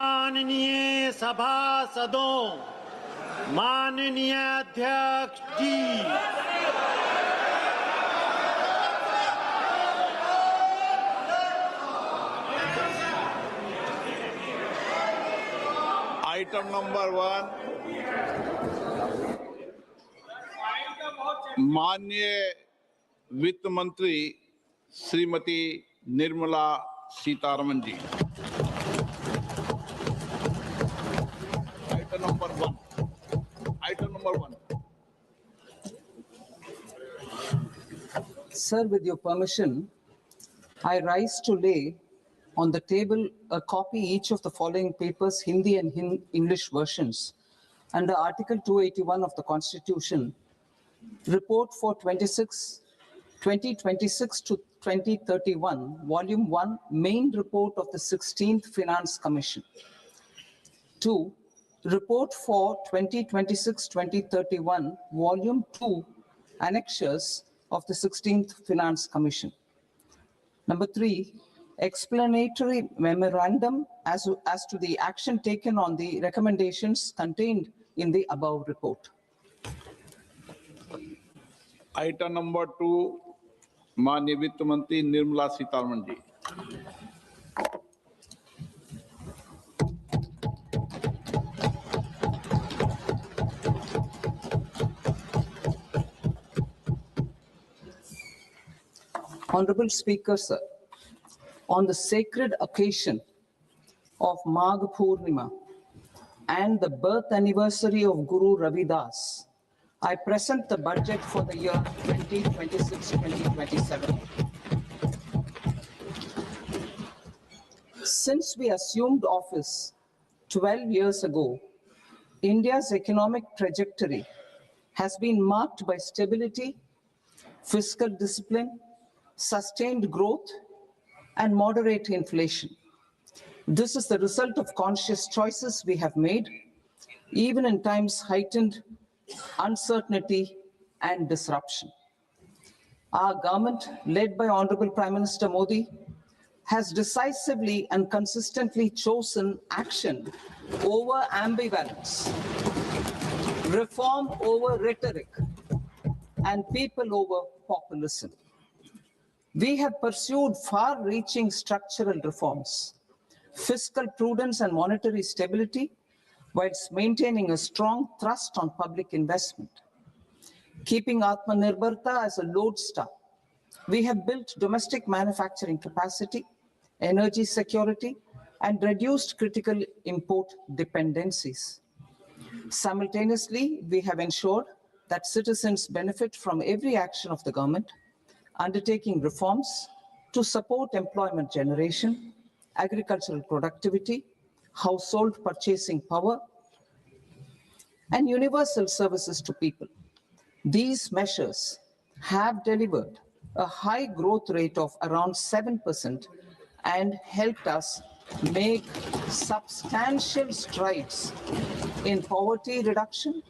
माननीय सभासदों, माननीय अध्यक्ष जी, आइटम नंबर 1, माननीय वित्त मंत्री Shrimati Nirmala Sitharaman ji. Item number one. Sir, with your permission, I rise to lay on the table a copy each of the following papers, Hindi and English versions, under Article 281 of the Constitution, Report for 2026 to 2031, Volume 1, Main Report of the 16th Finance Commission. 2. Report for 2026-2031, Volume 2, Annexures of the 16th Finance Commission. Number 3, explanatory memorandum as to the action taken on the recommendations contained in the above report. Item number 2, माननीय वित्त मंत्री Nirmala Sitharaman ji. Honorable Speaker, sir, on the sacred occasion of Magh Purnima and the birth anniversary of Guru Ravidas, I present the budget for the year 2026-2027. Since we assumed office 12 years ago, India's economic trajectory has been marked by stability, fiscal discipline, sustained growth, and moderate inflation. This is the result of conscious choices we have made, even in times heightened uncertainty and disruption. Our government, led by Honorable Prime Minister Modi, has decisively and consistently chosen action over ambivalence, reform over rhetoric, and people over populism. We have pursued far-reaching structural reforms, fiscal prudence and monetary stability, whilst maintaining a strong thrust on public investment. Keeping Atmanirbharta as a lodestar, we have built domestic manufacturing capacity, energy security, and reduced critical import dependencies. Simultaneously, we have ensured that citizens benefit from every action of the government, undertaking reforms to support employment generation, agricultural productivity, household purchasing power, and universal services to people. These measures have delivered a high growth rate of around 7% and helped us make substantial strides in poverty reduction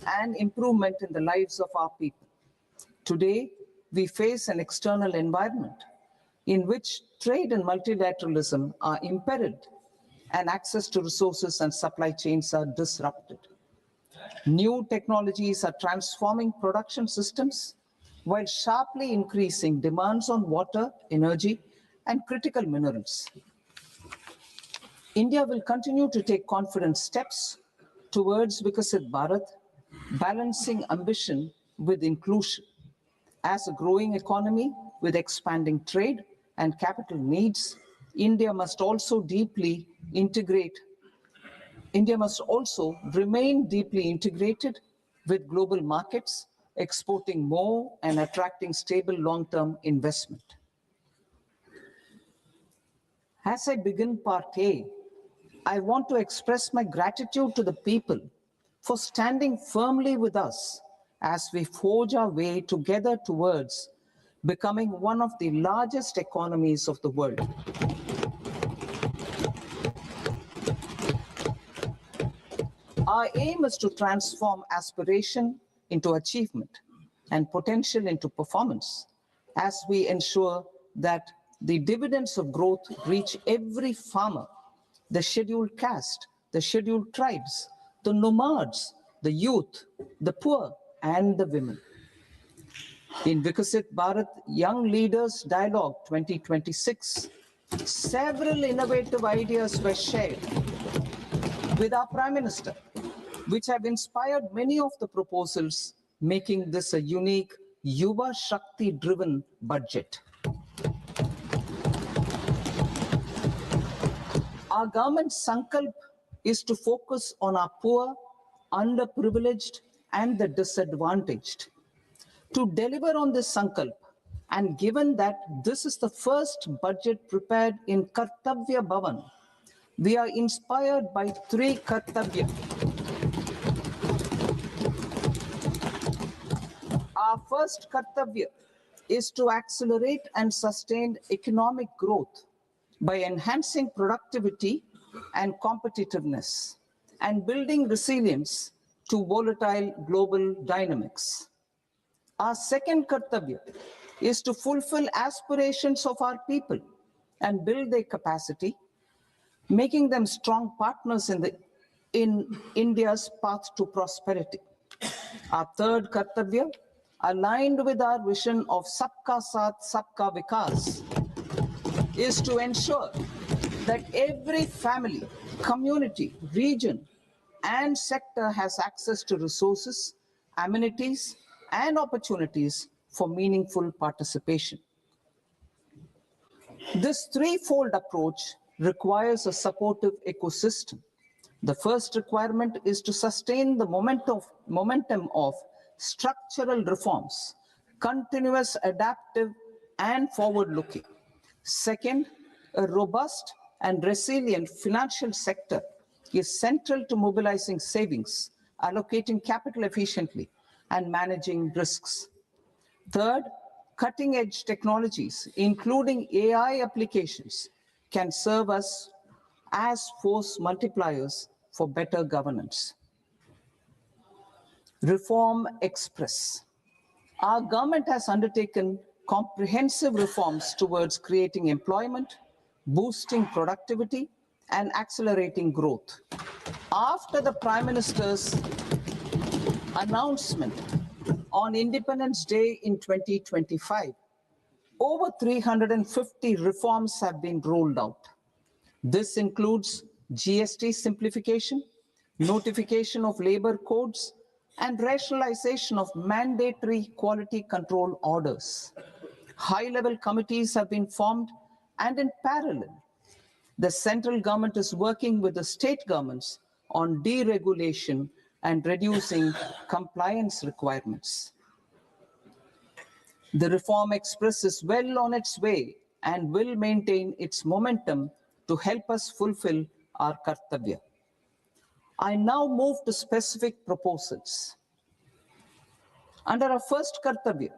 and improvement in the lives of our people. Today, we face an external environment in which trade and multilateralism are impaired and access to resources and supply chains are disrupted. New technologies are transforming production systems while sharply increasing demands on water, energy, and critical minerals. India will continue to take confident steps towards Vikasit Bharat, balancing ambition with inclusion. As a growing economy with expanding trade and capital needs, India must also remain deeply integrated with global markets, exporting more and attracting stable long-term investment. As I begin Part A, I want to express my gratitude to the people for standing firmly with us as we forge our way together towards becoming one of the largest economies of the world. Our aim is to transform aspiration into achievement and potential into performance as we ensure that the dividends of growth reach every farmer, the scheduled caste, the scheduled tribes, the nomads, the youth, the poor, and the women. In Vikasit Bharat Young Leaders Dialogue 2026, several innovative ideas were shared with our Prime Minister, which have inspired many of the proposals, making this a unique Yuva Shakti-driven budget. Our government's sankalp is to focus on our poor, underprivileged, and the disadvantaged. To deliver on this sankalp, and given that this is the first budget prepared in Kartavya Bhavan, we are inspired by three Kartavya. Our first Kartavya is to accelerate and sustain economic growth by enhancing productivity and competitiveness and building resilience to volatile global dynamics. Our second Kartavya is to fulfill aspirations of our people and build their capacity, making them strong partners in India's path to prosperity. Our third Kartavya, aligned with our vision of Sabka Saath, Sabka Vikas, is to ensure that every family, community, region, and sector has access to resources, amenities, and opportunities for meaningful participation. This threefold approach requires a supportive ecosystem. The first requirement is to sustain the momentum of structural reforms, continuous, adaptive, and forward-looking. Second, a robust and resilient financial sector is central to mobilizing savings, allocating capital efficiently, and managing risks. Third, cutting-edge technologies, including AI applications, can serve us as force multipliers for better governance. Reform Express. Our government has undertaken comprehensive reforms towards creating employment, boosting productivity, and accelerating growth. After the Prime Minister's announcement on Independence Day in 2025, over 350 reforms have been rolled out. This includes GST simplification, notification of labor codes, and rationalization of mandatory quality control orders. High-level committees have been formed, and in parallel, the central government is working with the state governments on deregulation and reducing compliance requirements. The Reform Express is well on its way and will maintain its momentum to help us fulfill our Kartavya. I now move to specific proposals. Under our first Kartavya,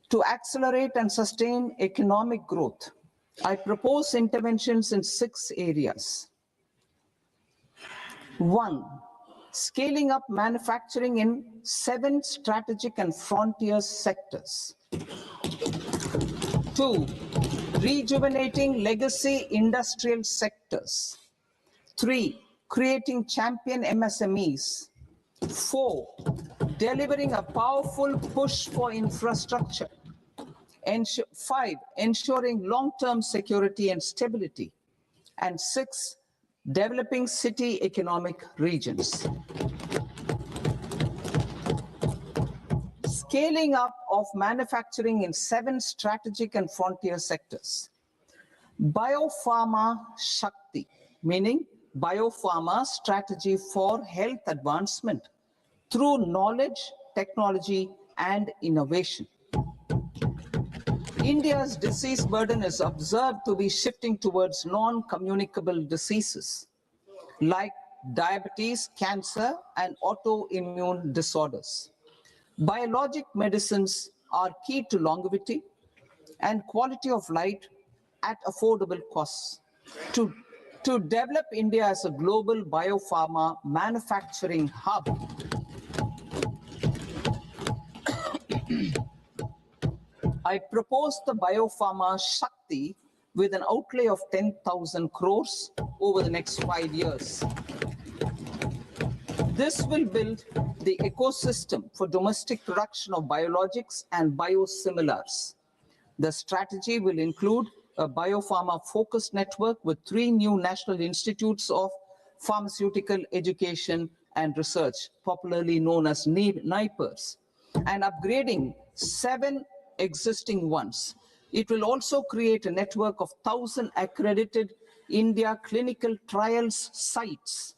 to accelerate and sustain economic growth, I propose interventions in 6 areas. 1. Scaling up manufacturing in 7 strategic and frontier sectors. 2. Rejuvenating legacy industrial sectors. 3. Creating champion MSMEs. 4. Delivering a powerful push for infrastructure. 5. Ensuring long-term security and stability. And 6. Developing city economic regions. Scaling up of manufacturing in 7 strategic and frontier sectors. Biopharma Shakti, meaning biopharma strategy for health advancement through knowledge, technology, and innovation. India's disease burden is observed to be shifting towards non-communicable diseases like diabetes, cancer, and autoimmune disorders. Biologic medicines are key to longevity and quality of life at affordable costs. To develop India as a global biopharma manufacturing hub, I propose the Biopharma Shakti, with an outlay of 10,000 crores over the next 5 years. This will build the ecosystem for domestic production of biologics and biosimilars. The strategy will include a biopharma-focused network with 3 new national institutes of pharmaceutical education and research, popularly known as NIPERs, and upgrading 7 existing ones. It will also create a network of 1,000 accredited India clinical trials sites.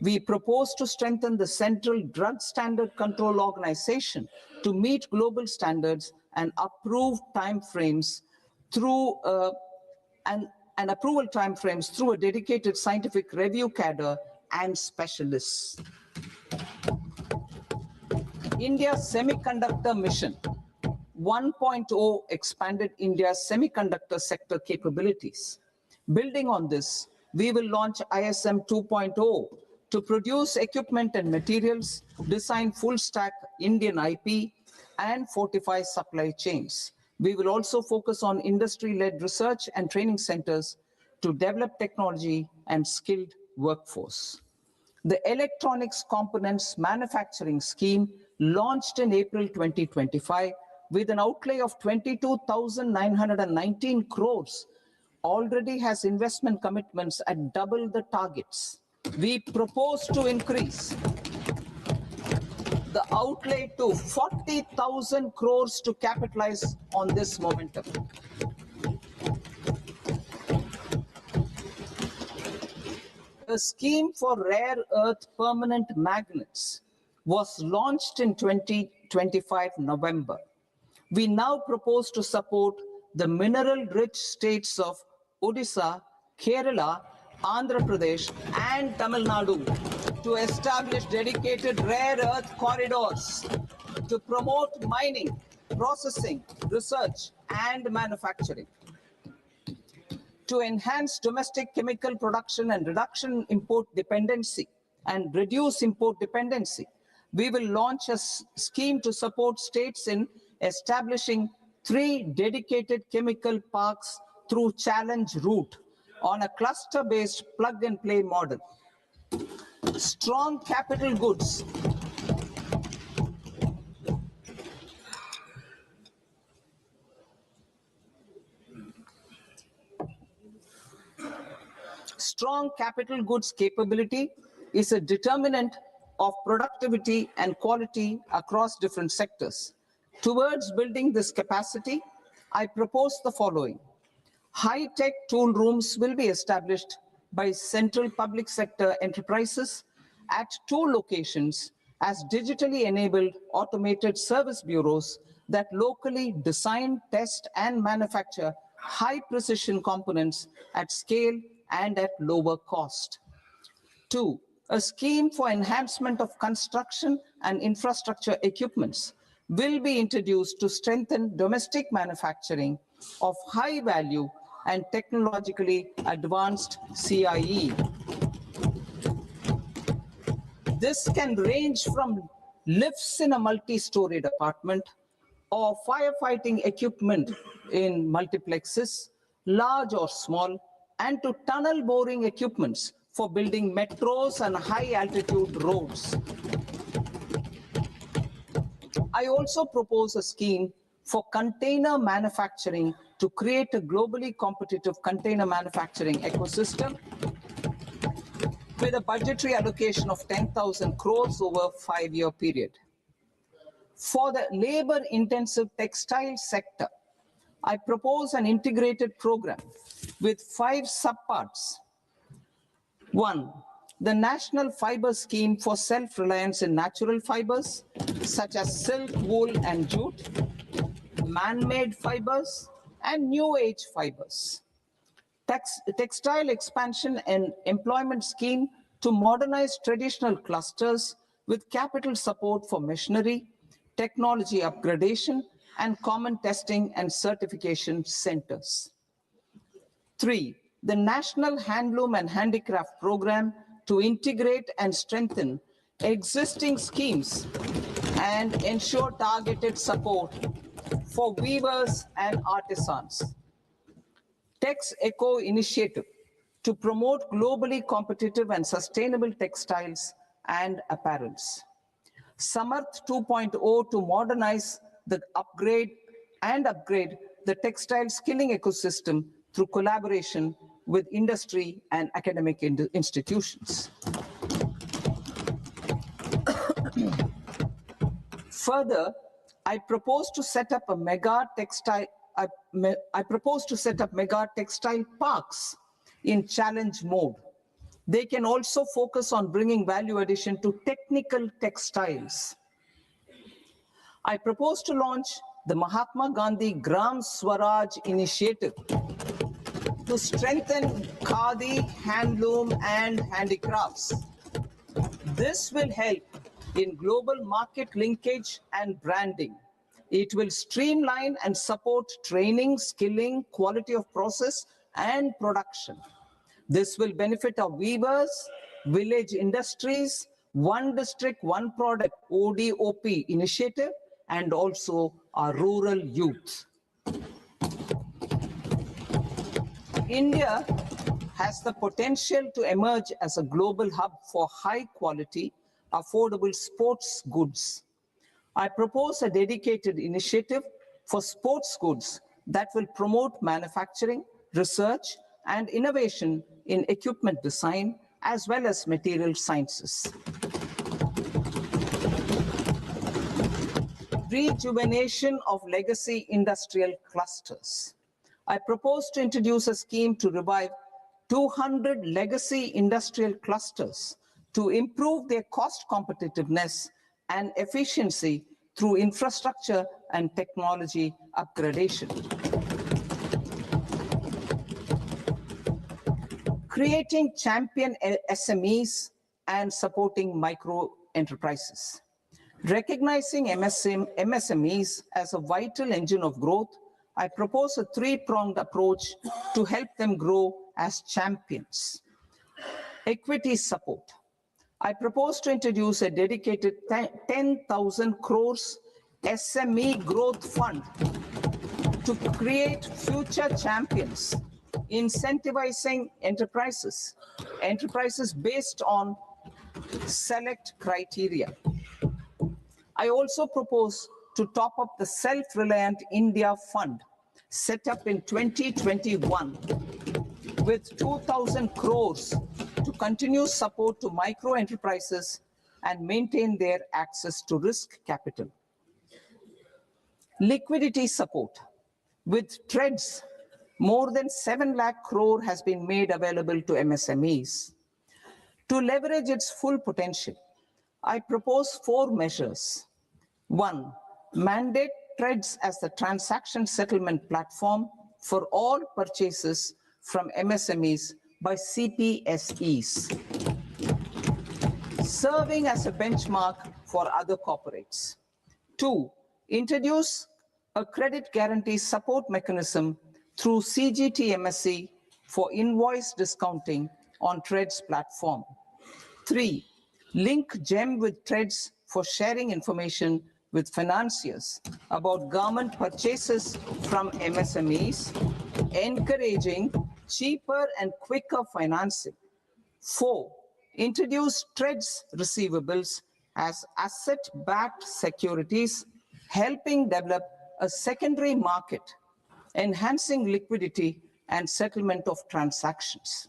We propose to strengthen the Central Drug Standard Control Organization to meet global standards and approve timeframes through and approval timeframes through a dedicated scientific review cadre and specialists. India's semiconductor mission 1.0 expanded India's semiconductor sector capabilities. Building on this, we will launch ISM 2.0 to produce equipment and materials, design full-stack Indian IP, and fortify supply chains. We will also focus on industry-led research and training centers to develop technology and skilled workforce. The Electronics Components Manufacturing Scheme, launched in April 2025 with an outlay of 22,919 crores, already has investment commitments at double the targets. We propose to increase the outlay to 40,000 crores to capitalize on this momentum. A scheme for rare earth permanent magnets was launched in 2025 November. We now propose to support the mineral-rich states of Odisha, Kerala, Andhra Pradesh, and Tamil Nadu to establish dedicated rare earth corridors to promote mining, processing, research, and manufacturing. To enhance domestic chemical production and reduction import dependency and reduce import dependency, we will launch a scheme to support states in establishing 3 dedicated chemical parks through challenge route on a cluster-based plug-and-play model. Strong capital goods. Strong capital goods capability is a determinant of productivity and quality across different sectors. Towards building this capacity, I propose the following. High-tech tool rooms will be established by central public sector enterprises at 2 locations as digitally enabled automated service bureaus that locally design, test, and manufacture high-precision components at scale and at lower cost. 2, a scheme for enhancement of construction and infrastructure equipments will be introduced to strengthen domestic manufacturing of high value and technologically advanced CIE. This can range from lifts in a multi-storied apartment or firefighting equipment in multiplexes, large or small, and to tunnel boring equipments for building metros and high-altitude roads. I also propose a scheme for container manufacturing to create a globally competitive container manufacturing ecosystem with a budgetary allocation of 10,000 crores over a 5-year period. For the labor-intensive textile sector, I propose an integrated program with 5 subparts. 1, the National Fiber Scheme for self-reliance in natural fibers, such as silk, wool, and jute, man-made fibers, and new age fibers. Textile expansion and employment scheme to modernize traditional clusters with capital support for machinery, technology upgradation, and common testing and certification centers. 3, the National Handloom and Handicraft Program to integrate and strengthen existing schemes and ensure targeted support for weavers and artisans. Tex Eco initiative to promote globally competitive and sustainable textiles and apparels. Samarth 2.0 to modernize the upgrade the textile skilling ecosystem through collaboration with industry and academic institutions. Further, I propose to set up mega textile parks in challenge mode. They can also focus on bringing value addition to technical textiles. I propose to launch the Mahatma Gandhi Gram Swaraj initiative to strengthen khadi, handloom, and handicrafts. This will help in global market linkage and branding. It will streamline and support training, skilling, quality of process, and production. This will benefit our weavers, village industries, one district, one product, ODOP initiative, and also our rural youth. India has the potential to emerge as a global hub for high quality, affordable sports goods. I propose a dedicated initiative for sports goods that will promote manufacturing, research, and innovation in equipment design, as well as material sciences. Rejuvenation of legacy industrial clusters. I propose to introduce a scheme to revive 200 legacy industrial clusters to improve their cost competitiveness and efficiency through infrastructure and technology upgradation. Creating champion SMEs and supporting micro enterprises. Recognizing MSMEs as a vital engine of growth, I propose a three-pronged approach to help them grow as champions. Equity support. I propose to introduce a dedicated 10,000 crores SME growth fund to create future champions, incentivizing enterprises based on select criteria. I also propose to top up the Self-Reliant India Fund set up in 2021 with 2,000 crores to continue support to micro enterprises and maintain their access to risk capital. Liquidity support. With TREADS, more than 7 lakh crore has been made available to MSMEs. To leverage its full potential, I propose 4 measures. 1, mandate TREADS as the transaction settlement platform for all purchases from MSMEs by CPSEs, serving as a benchmark for other corporates. 2, introduce a credit guarantee support mechanism through CGTMSE for invoice discounting on TREADS platform. 3, link GEM with TREADS for sharing information with financiers about government purchases from MSMEs, encouraging cheaper and quicker financing. 4, introduce TREADS receivables as asset-backed securities, helping develop a secondary market, enhancing liquidity and settlement of transactions.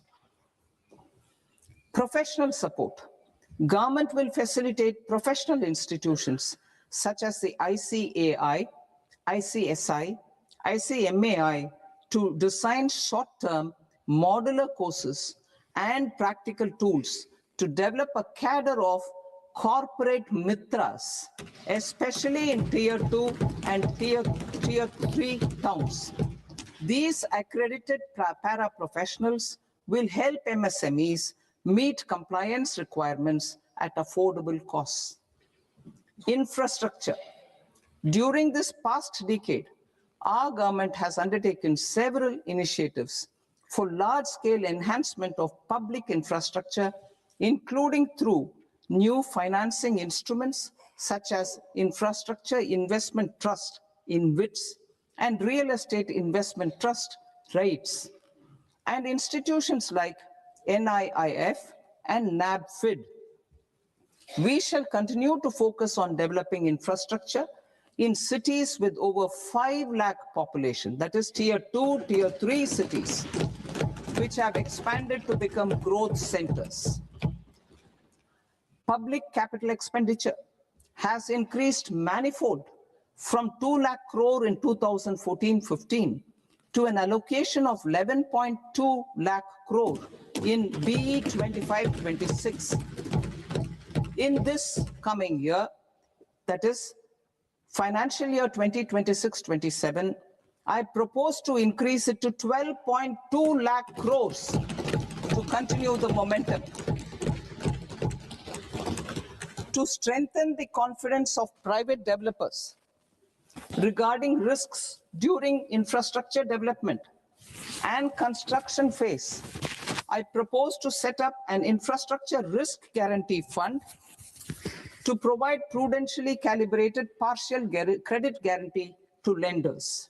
Professional support. Government will facilitate professional institutions such as the ICAI, ICSI, ICMAI to design short-term modular courses and practical tools to develop a cadre of corporate mitras, especially in Tier 2 and Tier 3 towns. These accredited para-professionals will help MSMEs meet compliance requirements at affordable costs. Infrastructure. During this past decade, our government has undertaken several initiatives for large-scale enhancement of public infrastructure, including through new financing instruments such as Infrastructure Investment Trust (InvITs) and Real Estate Investment Trust (REITs), and institutions like NIIF and NABFID. We shall continue to focus on developing infrastructure in cities with over 5 lakh population, that is tier 2, tier 3 cities, which have expanded to become growth centers. Public capital expenditure has increased manifold from 2 lakh crore in 2014-15 to an allocation of 11.2 lakh crore in BE 25-26. In this coming year, that is financial year 2026-27, I propose to increase it to 12.2 lakh crores to continue the momentum. To strengthen the confidence of private developers regarding risks during infrastructure development and construction phase, I propose to set up an infrastructure risk guarantee fund to provide prudentially calibrated partial credit guarantee to lenders.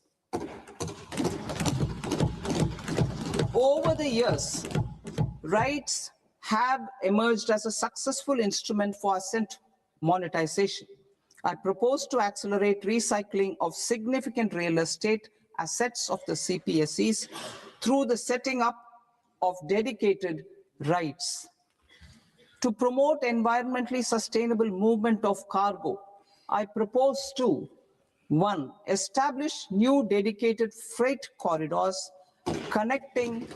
Over the years, rights have emerged as a successful instrument for asset monetization. I propose to accelerate recycling of significant real estate assets of the CPSEs through the setting up of dedicated rights. To promote environmentally sustainable movement of cargo, I propose to 1. Establish new dedicated freight corridors connecting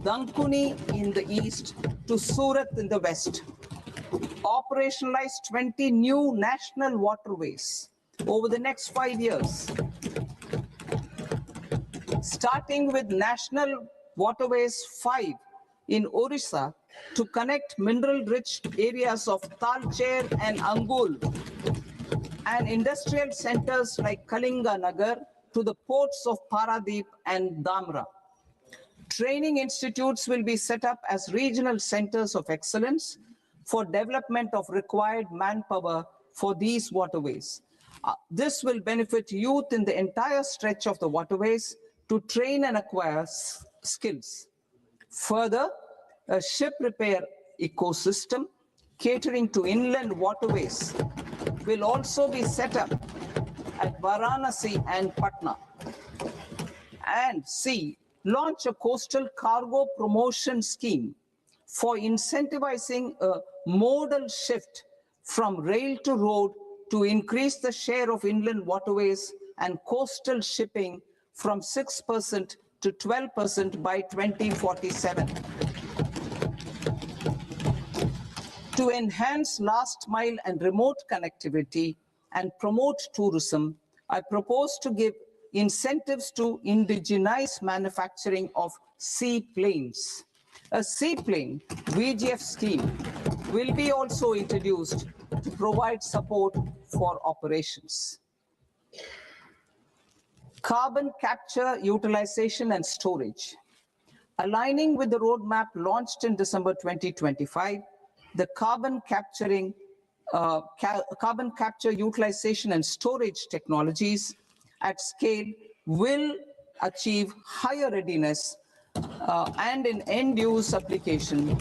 Dankuni in the east to Surat in the west. Operationalize 20 new national waterways over the next 5 years, starting with National Waterways 5 in Orissa to connect mineral-rich areas of Talcher and Angul and industrial centers like Kalinga Nagar to the ports of Paradeep and Dhamra. Training institutes will be set up as regional centers of excellence for development of required manpower for these waterways. This will benefit youth in the entire stretch of the waterways to train and acquire skills. Further, a ship repair ecosystem catering to inland waterways will also be set up at Varanasi and Patna. And C, launch a coastal cargo promotion scheme for incentivizing a modal shift from rail to road to increase the share of inland waterways and coastal shipping from 6% to 12% by 2047. To enhance last mile and remote connectivity and promote tourism, I propose to give incentives to indigenize manufacturing of seaplanes. A seaplane VGF scheme will be also introduced to provide support for operations. Carbon capture, utilization, and storage. Aligning with the roadmap launched in December 2025, the carbon capture, utilization, and storage technologies at scale will achieve higher readiness and in end-use application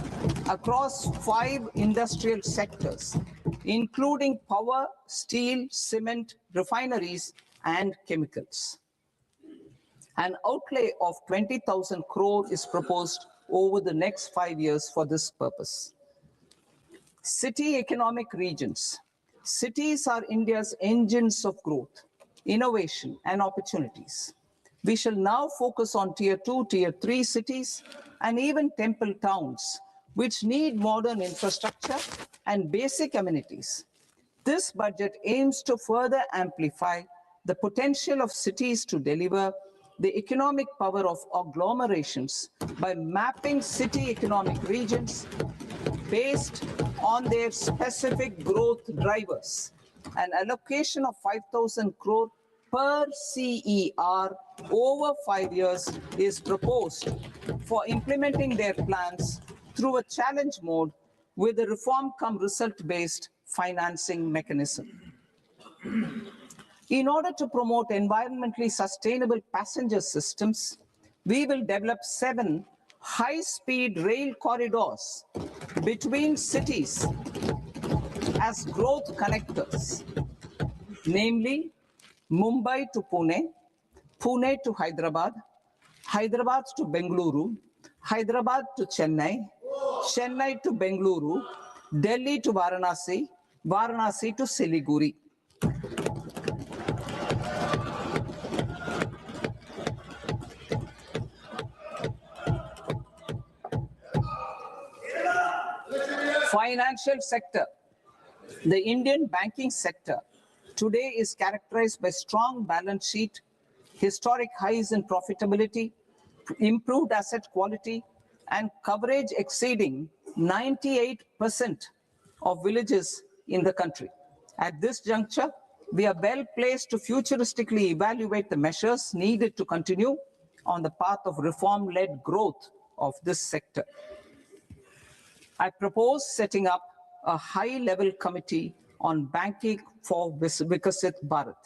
across 5 industrial sectors, including power, steel, cement, refineries, and chemicals. An outlay of 20,000 crore is proposed over the next 5 years for this purpose. City economic regions. Cities are India's engines of growth, innovation, and opportunities. We shall now focus on tier 2, tier 3 cities, and even temple towns, which need modern infrastructure and basic amenities. This budget aims to further amplify the potential of cities to deliver the economic power of agglomerations by mapping city economic regions based on their specific growth drivers. An allocation of 5,000 crore per CER over 5 years is proposed for implementing their plans through a challenge mode with a reform cum result-based financing mechanism. In order to promote environmentally sustainable passenger systems, we will develop 7 high-speed rail corridors between cities as growth connectors, namely Mumbai to Pune, Pune to Hyderabad, Hyderabad to Bengaluru, Hyderabad to Chennai, Chennai to Bengaluru, Delhi to Varanasi, Varanasi to Siliguri. Financial sector. The Indian banking sector today is characterized by strong balance sheet, historic highs in profitability, improved asset quality, and coverage exceeding 98% of villages in the country. At this juncture, we are well placed to futuristically evaluate the measures needed to continue on the path of reform-led growth of this sector. I propose setting up a high-level committee on banking for Vikasit Bharat.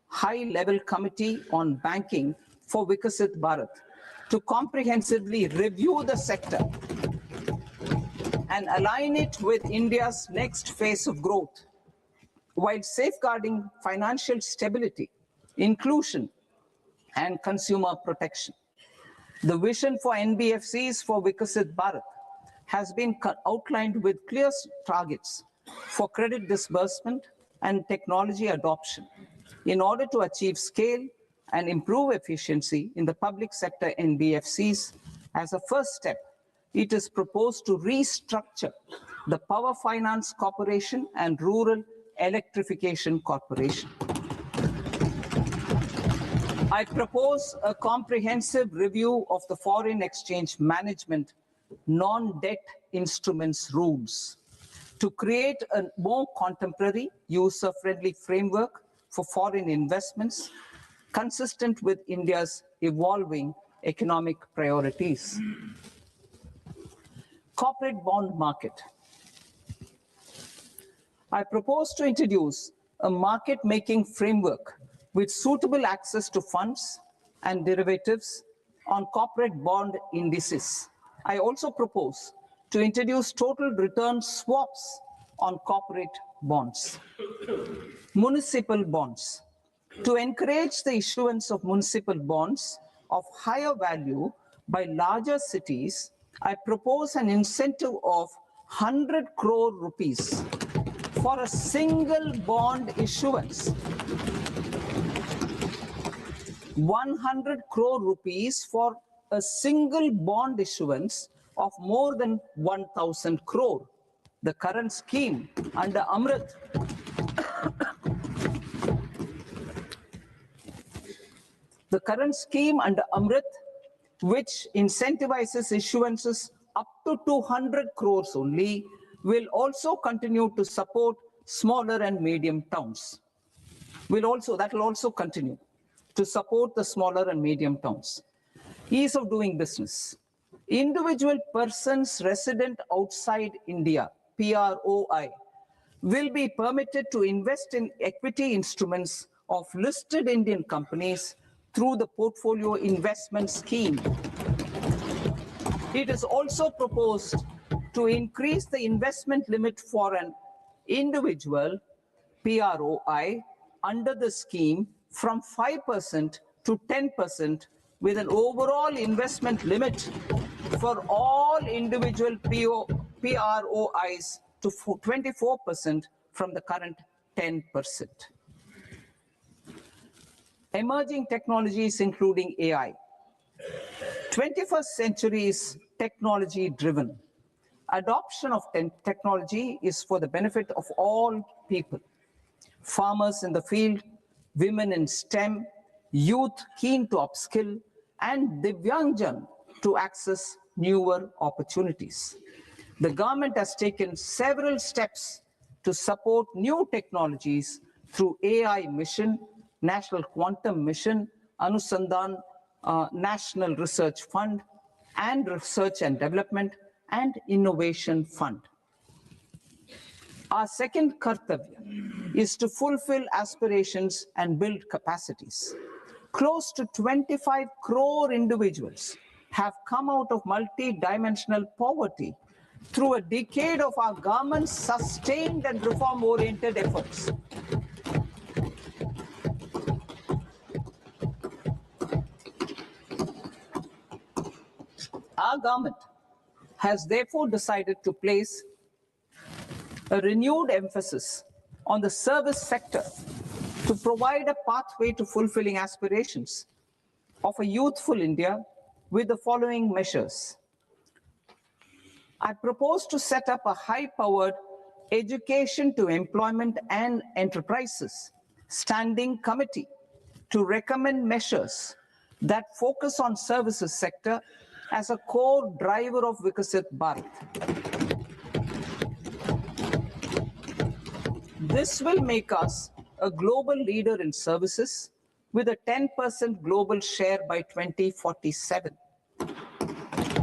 High-level committee on banking for Vikasit Bharat to comprehensively review the sector and align it with India's next phase of growth, while safeguarding financial stability, inclusion, and consumer protection. The vision for NBFCs for Vikasit Bharat has been outlined with clear targets for credit disbursement and technology adoption in order to achieve scale and improve efficiency in the public sector NBFCs. As a first step, it is proposed to restructure the Power Finance Corporation and Rural Electrification Corporation. I propose a comprehensive review of the foreign exchange management non-debt instruments rules to create a more contemporary, user-friendly framework for foreign investments consistent with India's evolving economic priorities. Corporate bond market. I propose to introduce a market-making framework with suitable access to funds and derivatives on corporate bond indices. I also propose to introduce total return swaps on corporate bonds. Municipal bonds. To encourage the issuance of municipal bonds of higher value by larger cities, I propose an incentive of 100 crore rupees for a single bond issuance. 100 crore rupees for a single bond issuance of more than 1,000 crore. The current scheme under Amrit which incentivizes issuances up to 200 crores only, will also continue to support smaller and medium towns. That will also continue to support the smaller and medium towns. Ease of doing business. Individual persons resident outside India, PROI, will be permitted to invest in equity instruments of listed Indian companies through the portfolio investment scheme. It is also proposed to increase the investment limit for an individual PROI under the scheme from 5% to 10%, with an overall investment limit for all individual PROIs to 24% from the current 10%. Emerging technologies including AI. 21st century is technology driven. Adoption of technology is for the benefit of all people. Farmers in the field, women in STEM, youth keen to upskill, and Divyangjan to access newer opportunities. The government has taken several steps to support new technologies through AI Mission, National Quantum Mission, Anusandhan National Research Fund, and Research and Development and Innovation Fund. Our second kartavya is to fulfill aspirations and build capacities. Close to 25 crore individuals have come out of multi-dimensional poverty through a decade of our government's sustained and reform-oriented efforts. Our government has therefore decided to place a renewed emphasis on the service sector to provide a pathway to fulfilling aspirations of a youthful India with the following measures. I propose to set up a high-powered education to employment and enterprises standing committee to recommend measures that focus on services sector as a core driver of Vikasit Bharat. This will make us a global leader in services with a 10% global share by 2047.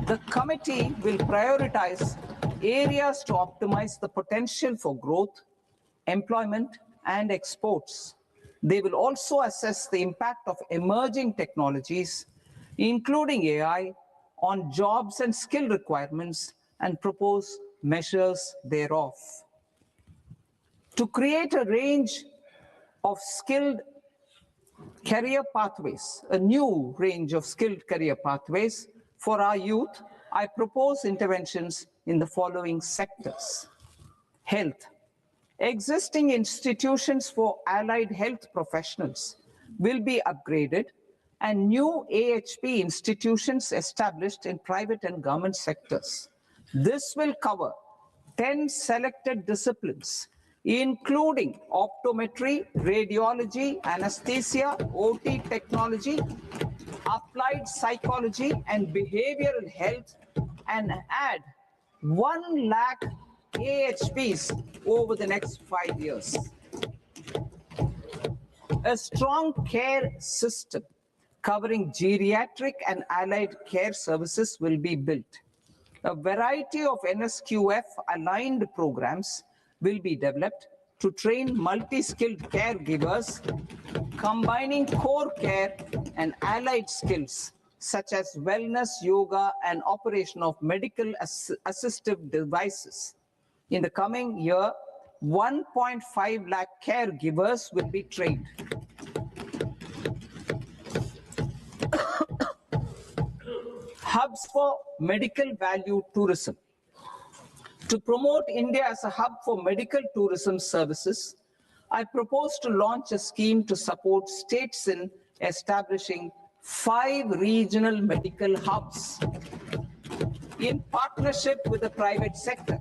The committee will prioritize areas to optimize the potential for growth, employment, and exports. They will also assess the impact of emerging technologies, including AI, on jobs and skill requirements and propose measures thereof. To create a range of skilled career pathways, a new range of skilled career pathways for our youth, I propose interventions in the following sectors. Health. Existing institutions for allied health professionals will be upgraded and new AHP institutions established in private and government sectors. This will cover 10 selected disciplines, including optometry, radiology, anesthesia, OT technology, applied psychology, and behavioral health, and add 1 lakh AHPs over the next 5 years. A strong care system covering geriatric and allied care services will be built. A variety of NSQF-aligned programs will be developed to train multi-skilled caregivers, combining core care and allied skills such as wellness, yoga, and operation of medical assistive devices. In the coming year, 1.5 lakh caregivers will be trained. Hubs for medical value tourism. To promote India as a hub for medical tourism services, I propose to launch a scheme to support states in establishing 5 regional medical hubs in partnership with the private sector.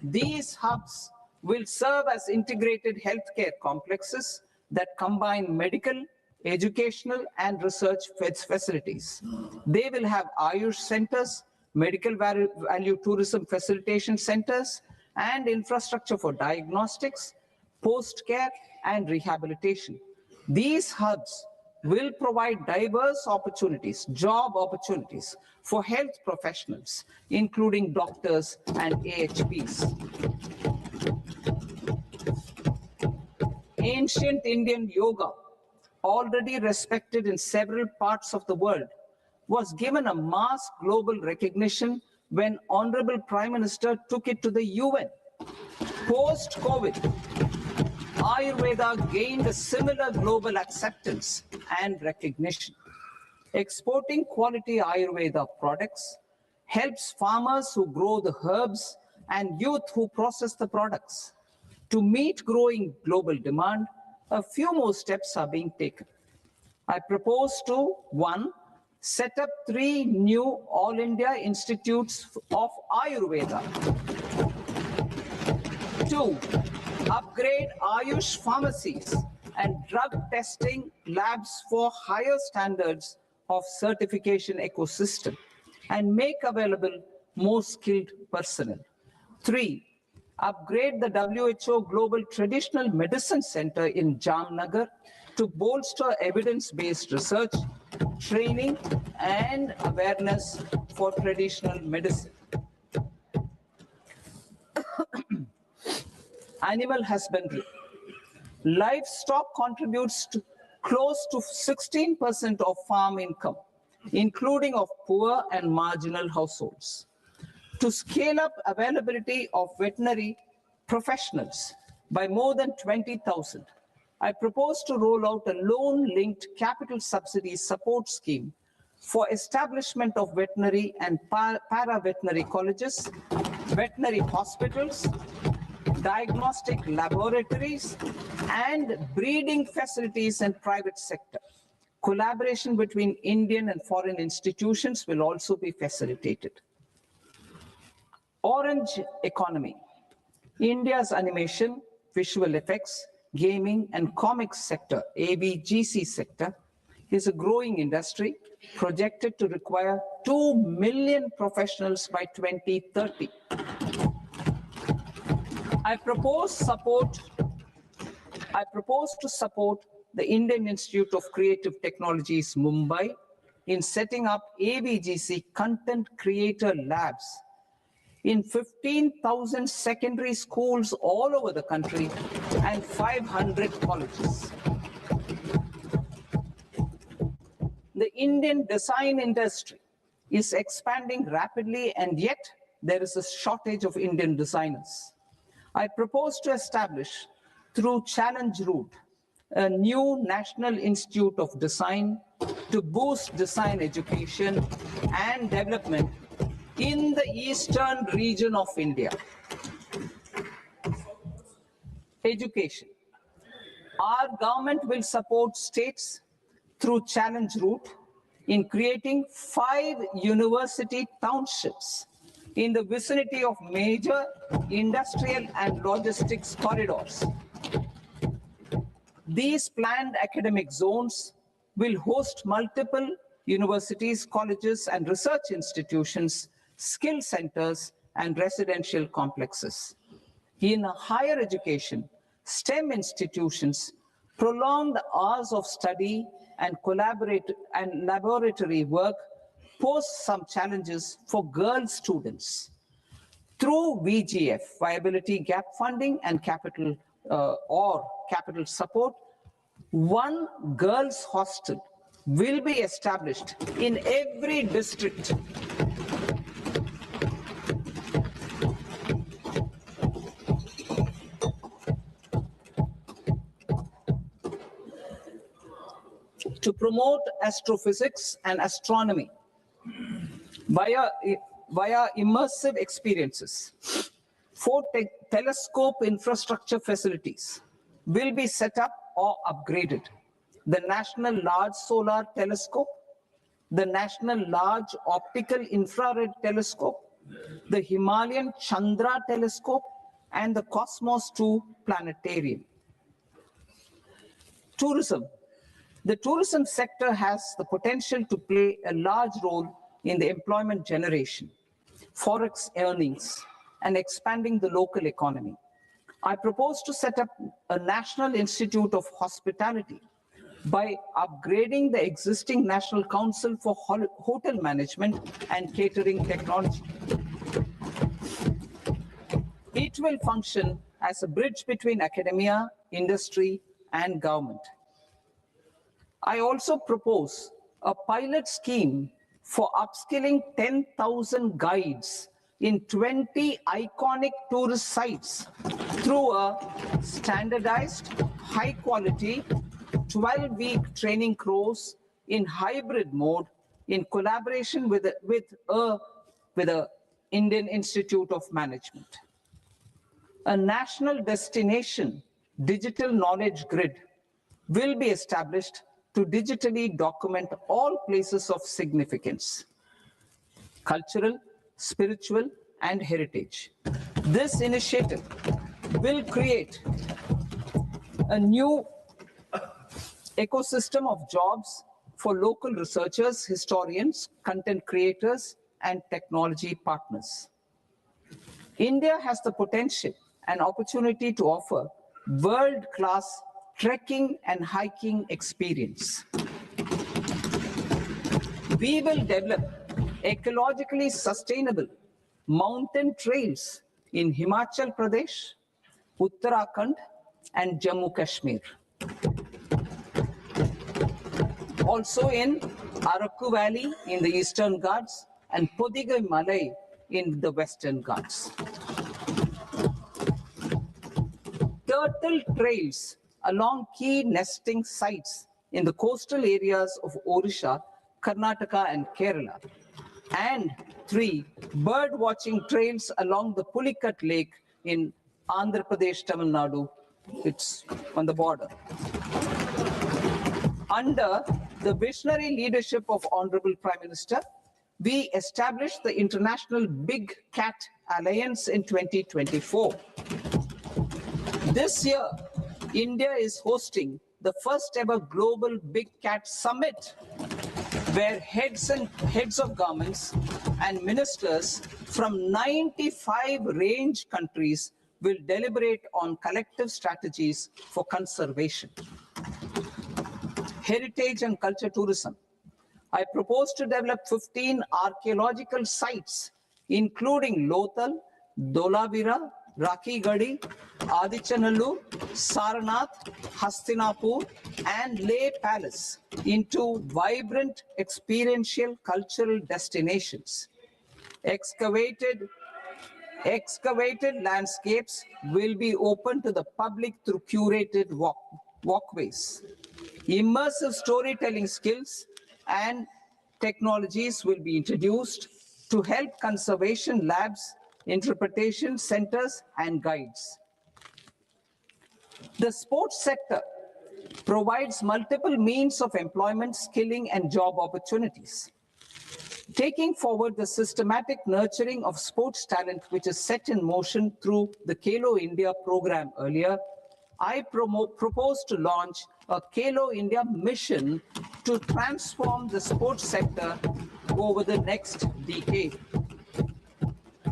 These hubs will serve as integrated healthcare complexes that combine medical, educational, and research facilities. They will have Ayush centers, medical value tourism facilitation centers, and infrastructure for diagnostics, post-care, and rehabilitation. These hubs will provide diverse opportunities, job opportunities for health professionals, including doctors and AHPs. Ancient Indian yoga, already respected in several parts of the world, was given a mass global recognition when Honorable Prime Minister took it to the UN. Post-COVID, Ayurveda gained a similar global acceptance and recognition. Exporting quality Ayurveda products helps farmers who grow the herbs and youth who process the products. To meet growing global demand, a few more steps are being taken. I propose to, 1, set up 3 new All India Institutes of Ayurveda. 2, upgrade Ayush pharmacies and drug testing labs for higher standards of certification ecosystem and make available more skilled personnel. 3, upgrade the WHO Global Traditional Medicine Center in Jamnagar to bolster evidence-based research, training, and awareness for traditional medicine. Animal husbandry. Livestock contributes to close to 16% of farm income. including of poor and marginal households. To scale up availability of veterinary professionals by more than 20,000, I propose to roll out a loan-linked capital subsidy support scheme for establishment of veterinary and para-veterinary colleges, veterinary hospitals, diagnostic laboratories, and breeding facilities in private sector. Collaboration between Indian and foreign institutions will also be facilitated. Orange economy. India's animation, visual effects, gaming, and comics sector, AVGC sector, is a growing industry projected to require 2 million professionals by 2030. I propose to support the Indian Institute of Creative Technologies, Mumbai, in setting up AVGC content creator labs in 15,000 secondary schools all over the country and 500 colleges. The Indian design industry is expanding rapidly, and yet there is a shortage of Indian designers. I propose to establish, through Challenge Route, a new National Institute of Design to boost design education and development in the eastern region of India. Education. Our government will support states through Challenge Route in creating 5 university townships in the vicinity of major industrial and logistics corridors. These planned academic zones will host multiple universities, colleges, and research institutions, skill centers, and residential complexes. In higher education, STEM institutions, prolonged hours of study and laboratory work pose some challenges for girl students. Through VGF, viability gap funding, and capital support, one girls' hostel will be established in every district. To promote astrophysics and astronomy via immersive experiences. 4 telescope infrastructure facilities will be set up or upgraded. The National Large Solar Telescope, the National Large Optical Infrared Telescope, the Himalayan Chandra Telescope, and the Cosmos 2 Planetarium. Tourism. The tourism sector has the potential to play a large role in the employment generation, forex earnings, and expanding the local economy. I propose to set up a National Institute of Hospitality by upgrading the existing National Council for Hotel Management and Catering Technology. It will function as a bridge between academia, industry, and government. I also propose a pilot scheme for upskilling 10,000 guides in 20 iconic tourist sites through a standardized, high-quality, 12-week training course in hybrid mode in collaboration with the Indian Institute of Management. A national destination digital knowledge grid will be established to digitally document all places of significance, cultural, spiritual, and heritage. This initiative will create a new ecosystem of jobs for local researchers, historians, content creators, and technology partners. India has the potential and opportunity to offer world-class trekking and hiking experience. We will develop ecologically sustainable mountain trails in Himachal Pradesh, Uttarakhand, and Jammu Kashmir. Also in Araku Valley in the Eastern Ghats, and Podigai Malai in the Western Ghats. Turtle trails along key nesting sites in the coastal areas of Odisha, Karnataka, and Kerala. And 3, bird watching trails along the Pulikat Lake in Andhra Pradesh, Tamil Nadu. It's on the border. Under the visionary leadership of Honorable Prime Minister, we established the International Big Cat Alliance in 2024. This year, India is hosting the first ever Global Big Cat Summit, where heads of governments and ministers from 95 range countries will deliberate on collective strategies for conservation. Heritage and culture tourism. I propose to develop 15 archaeological sites, including Lothal, Dholavira, Rakhi Gadi, Adichanallur, Saranath, Hastinapur, and Leh Palace into vibrant experiential cultural destinations. Excavated landscapes will be open to the public through curated walkways. Immersive storytelling skills and technologies will be introduced to help conservation labs, interpretation centers, and guides. The sports sector provides multiple means of employment, skilling, and job opportunities. Taking forward the systematic nurturing of sports talent, which is set in motion through the Khelo India program earlier, I propose to launch a Khelo India mission to transform the sports sector over the next decade.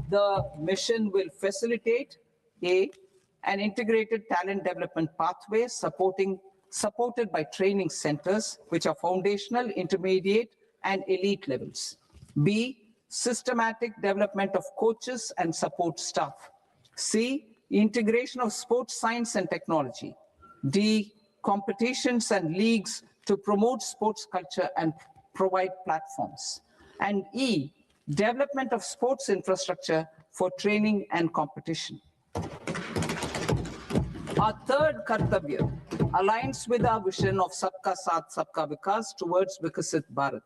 The mission will facilitate an integrated talent development pathway supported by training centers, which are foundational, intermediate, and elite levels. B, systematic development of coaches and support staff. C, integration of sports science and technology. D, competitions and leagues to promote sports culture and provide platforms. And E, development of sports infrastructure for training and competition. Our third Kartavya aligns with our vision of Sabka Saath, Sabka Vikas towards Vikasit Bharat.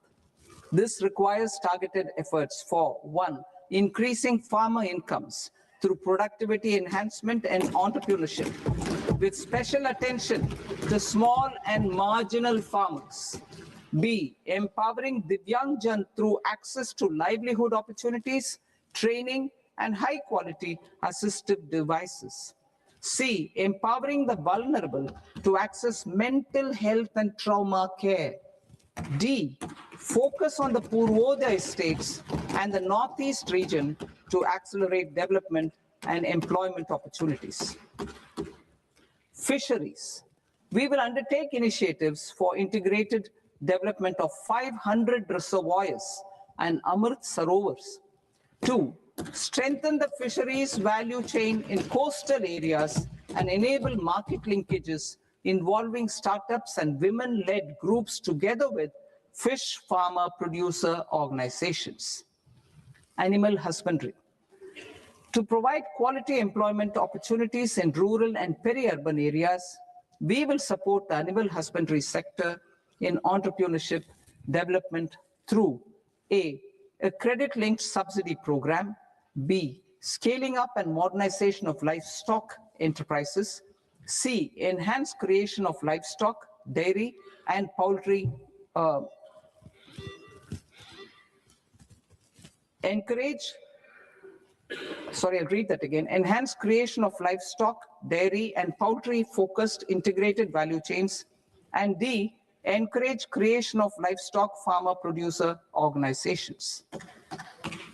This requires targeted efforts for 1, increasing farmer incomes through productivity enhancement and entrepreneurship, with special attention to small and marginal farmers. B, empowering Divyangjan through access to livelihood opportunities, training, and high-quality assistive devices. C, empowering the vulnerable to access mental health and trauma care. D, focus on the Purvodaya states and the Northeast region to accelerate development and employment opportunities. Fisheries. We will undertake initiatives for integrated development of 500 reservoirs and Amrit Sarovars. 2, strengthen the fisheries value chain in coastal areas and enable market linkages involving startups and women-led groups together with fish farmer producer organizations. Animal husbandry. To provide quality employment opportunities in rural and peri-urban areas, we will support the animal husbandry sector in entrepreneurship development through A, credit-linked subsidy program, B, scaling up and modernization of livestock enterprises, C, enhanced creation of livestock, dairy, and poultry, enhanced creation of livestock, dairy, and poultry-focused integrated value chains, and D, encourage creation of livestock farmer producer organizations.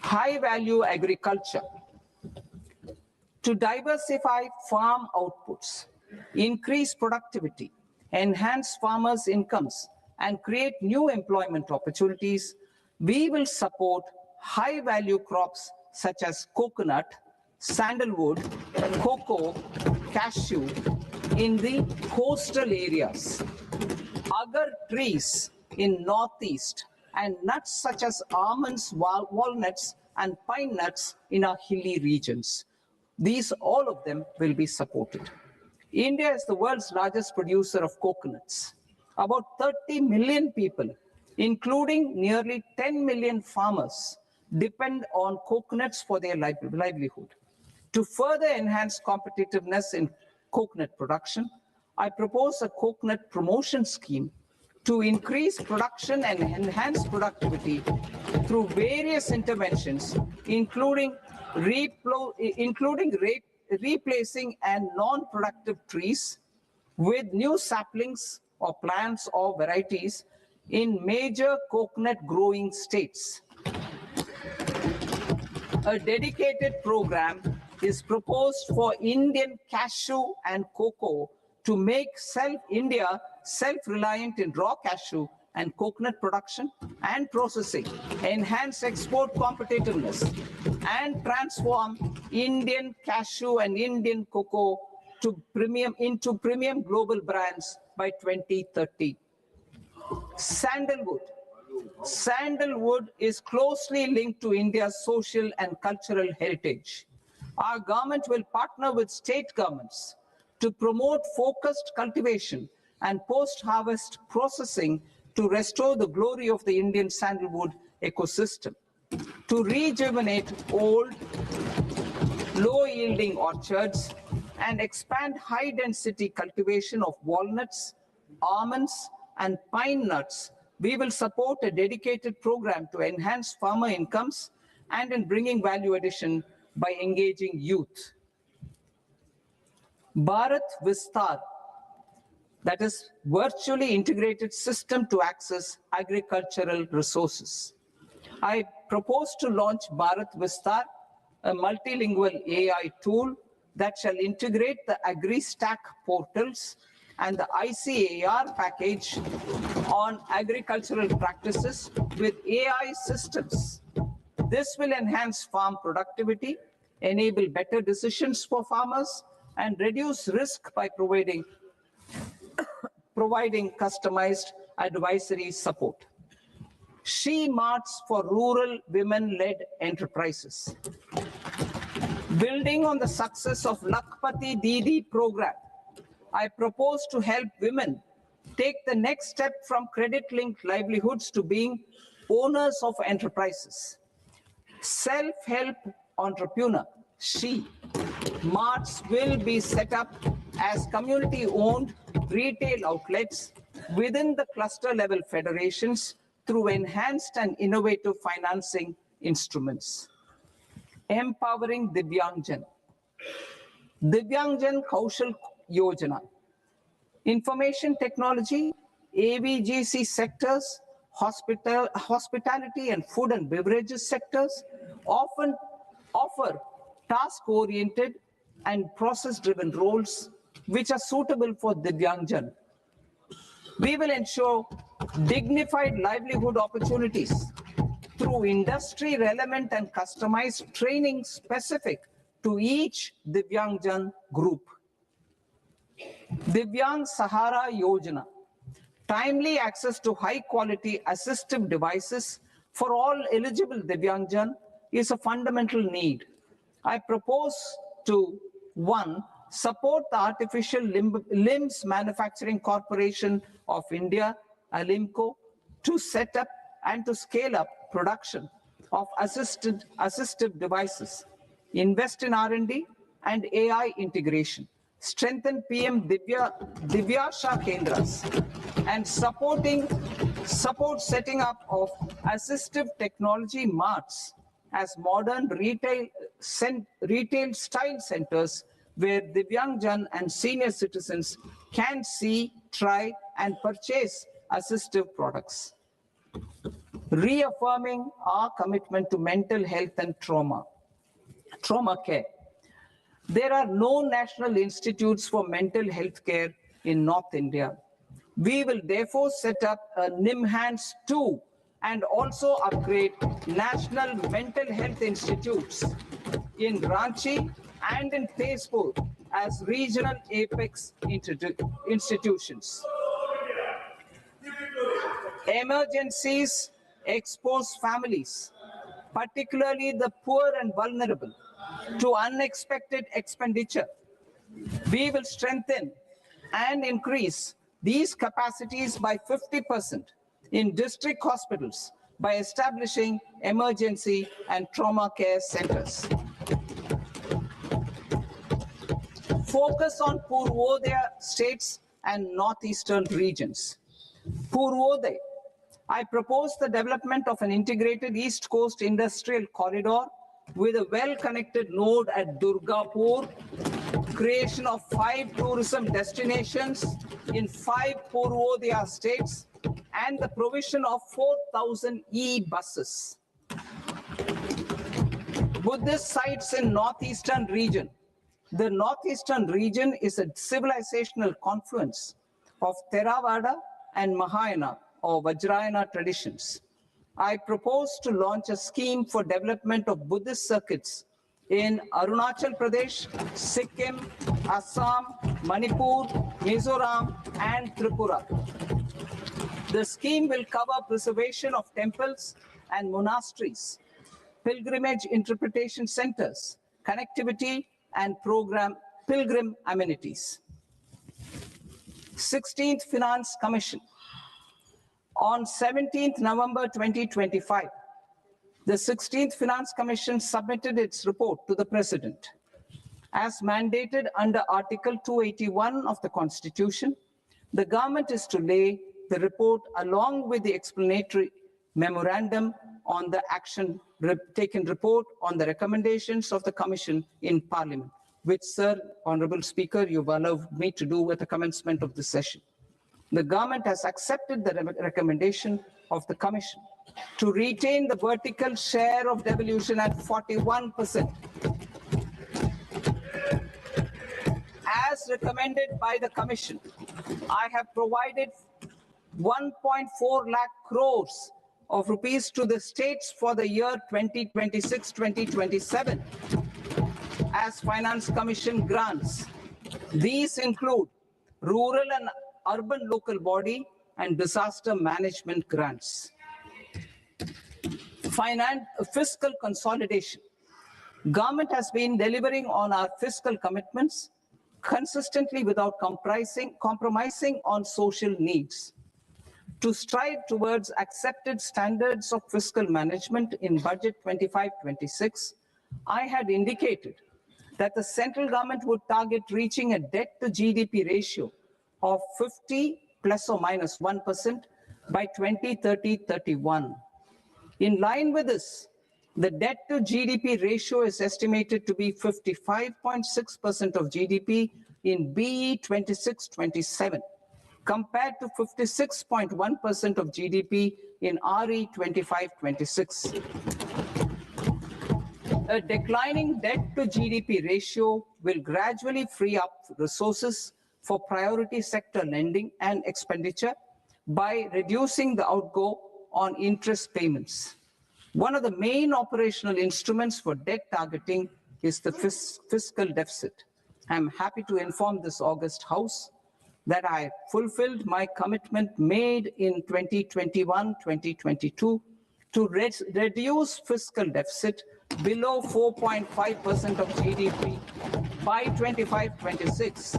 High-value agriculture. To diversify farm outputs, increase productivity, enhance farmers' incomes, and create new employment opportunities, we will support high-value crops such as coconut, sandalwood, cocoa, cashew in the coastal areas, agar trees in Northeast, and nuts such as almonds, walnuts, and pine nuts in our hilly regions. These, all of them, will be supported. India is the world's largest producer of coconuts. About 30 million people, including nearly 10 million farmers, depend on coconuts for their livelihood. To further enhance competitiveness in coconut production, I propose a coconut promotion scheme to increase production and enhance productivity through various interventions, including replacing and non-productive trees with new saplings or plants or varieties in major coconut growing states. A dedicated program is proposed for Indian cashew and cocoa to make India self-reliant in raw cashew and coconut production and processing, enhance export competitiveness, and transform Indian cashew and Indian cocoa into premium global brands by 2030. Sandalwood. Sandalwood is closely linked to India's social and cultural heritage. Our government will partner with state governments to promote focused cultivation and post-harvest processing to restore the glory of the Indian sandalwood ecosystem, to rejuvenate old, low-yielding orchards, and expand high-density cultivation of walnuts, almonds, and pine nuts. We will support a dedicated program to enhance farmer incomes and in bringing value addition by engaging youth. Bharat Vistar, that is virtually integrated system to access agricultural resources. I propose to launch Bharat Vistar, a multilingual AI tool that shall integrate the AgriStack portals and the ICAR package on agricultural practices with AI systems. This will enhance farm productivity, enable better decisions for farmers, and reduce risk by providing customized advisory support. She Marts for rural women-led enterprises. Building on the success of Lakpati Didi program, I propose to help women take the next step from credit-linked livelihoods to being owners of enterprises. Self-help entrepreneur, She Marts will be set up as community-owned retail outlets within the cluster-level federations through enhanced and innovative financing instruments. Empowering Divyangjan. Divyangjan Kaushal Yojana. Information technology, AVGC sectors, hospitality and food and beverages sectors often offer task-oriented and process-driven roles which are suitable for Divyangjan. We will ensure dignified livelihood opportunities through industry-relevant and customized training specific to each Divyangjan group. Divyang Sahara Yojana. Timely access to high-quality assistive devices for all eligible Divyangjan is a fundamental need. I propose to, 1, support the Artificial Limbs Manufacturing Corporation of India, ALIMCO, to set up and to scale up production of assistive devices, invest in R&D and AI integration, strengthen PM Divyasha Kendras, and support setting up of assistive technology marts as modern retail style centers where Divyangjan and senior citizens can see, try, and purchase assistive products. Reaffirming our commitment to mental health and trauma care. There are no national institutes for mental health care in North India. We will therefore set up a NIMHANS 2 and also upgrade national mental health institutes in Ranchi and in Tezpur as regional apex institutions. expose families, particularly the poor and vulnerable, to unexpected expenditure. We will strengthen and increase these capacities by 50% in district hospitals by establishing emergency and trauma care centers. Focus on Purvodaya states and northeastern regions. Purvodaya, I propose the development of an integrated East Coast industrial corridor with a well-connected node at Durgapur, creation of 5 tourism destinations in 5 Purvodaya states, and the provision of 4,000 e-buses. Buddhist sites in northeastern region. The northeastern region is a civilizational confluence of Theravada and Mahayana or Vajrayana traditions. I propose to launch a scheme for development of Buddhist circuits in Arunachal Pradesh, Sikkim, Assam, Manipur, Mizoram, and Tripura. The scheme will cover preservation of temples and monasteries, pilgrimage interpretation centers, connectivity, and pilgrim amenities. 16th Finance Commission. On 17th November 2025, the 16th Finance Commission submitted its report to the President. As mandated under Article 281 of the Constitution, the government is to lay the report along with the explanatory memorandum on the action taken report on the recommendations of the Commission in Parliament, which, Sir, Honorable Speaker, you've allowed me to do at the commencement of this session. The government has accepted the recommendation of the Commission to retain the vertical share of devolution at 41%. As recommended by the Commission, I have provided 1.4 lakh crores of rupees to the states for the year 2026-2027 as Finance Commission grants. These include rural and urban local body and disaster management grants. Fiscal consolidation. Government has been delivering on our fiscal commitments consistently without compromising on social needs. To strive towards accepted standards of fiscal management in Budget 25-26, I had indicated that the central government would target reaching a debt to GDP ratio of 50 plus or minus 1% by 2030-31. In line with this, the debt to GDP ratio is estimated to be 55.6% of GDP in BE 26-27, compared to 56.1% of GDP in RE 25-26. A declining debt to GDP ratio will gradually free up resources for priority sector lending and expenditure by reducing the outgo on interest payments. One of the main operational instruments for debt targeting is the fiscal deficit. I'm happy to inform this August House that I fulfilled my commitment made in 2021-2022 to reduce fiscal deficit below 4.5% of GDP by 25-26.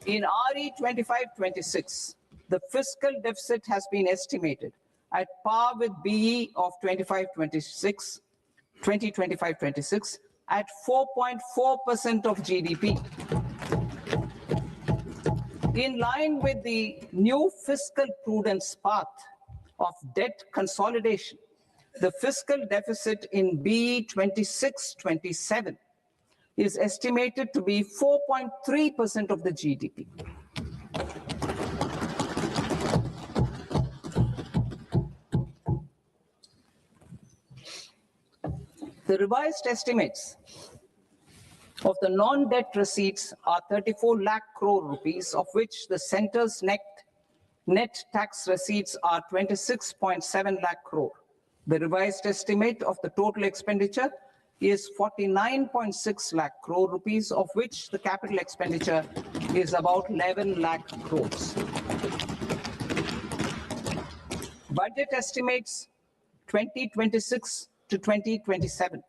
In RE 25-26, the fiscal deficit has been estimated at par with BE of 2025-26 at 4.4% of GDP. In line with the new fiscal prudence path of debt consolidation, the fiscal deficit in BE 26-27 is estimated to be 4.3% of the GDP. The revised estimates of the non-debt receipts are 34 lakh crore rupees, of which the center's net tax receipts are 26.7 lakh crore. The revised estimate of the total expenditure is 49.6 lakh crore rupees, of which the capital expenditure is about 11 lakh crores. Budget estimates 2026 to 2027.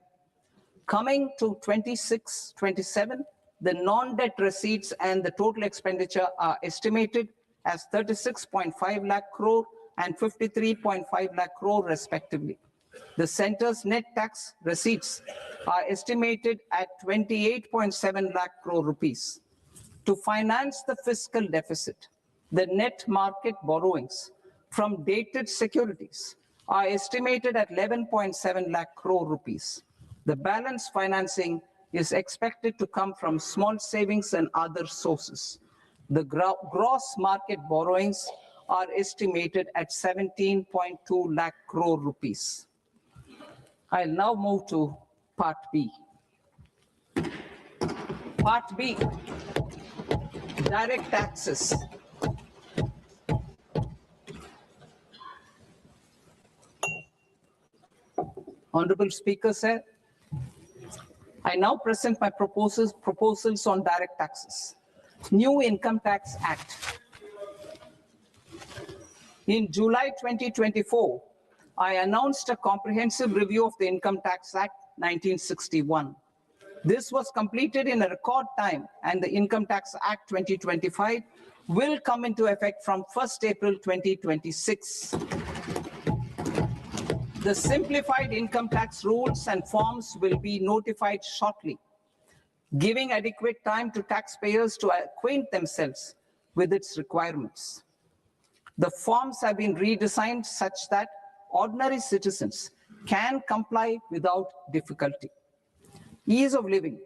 Coming to 26-27, the non-debt receipts and the total expenditure are estimated as 36.5 lakh crore and 53.5 lakh crore respectively. The centre's net tax receipts are estimated at 28.7 lakh crore rupees. To finance the fiscal deficit, the net market borrowings from dated securities are estimated at 11.7 lakh crore rupees. The balance financing is expected to come from small savings and other sources. The gross market borrowings are estimated at 17.2 lakh crore rupees. I'll now move to Part B. Part B, direct taxes. Honorable Speaker, sir, I now present my proposals on direct taxes. New Income Tax Act. In July 2024, I announced a comprehensive review of the Income Tax Act 1961. This was completed in a record time, and the Income Tax Act 2025 will come into effect from 1st April 2026. The simplified income tax rules and forms will be notified shortly, giving adequate time to taxpayers to acquaint themselves with its requirements. The forms have been redesigned such that ordinary citizens can comply without difficulty. Ease of living.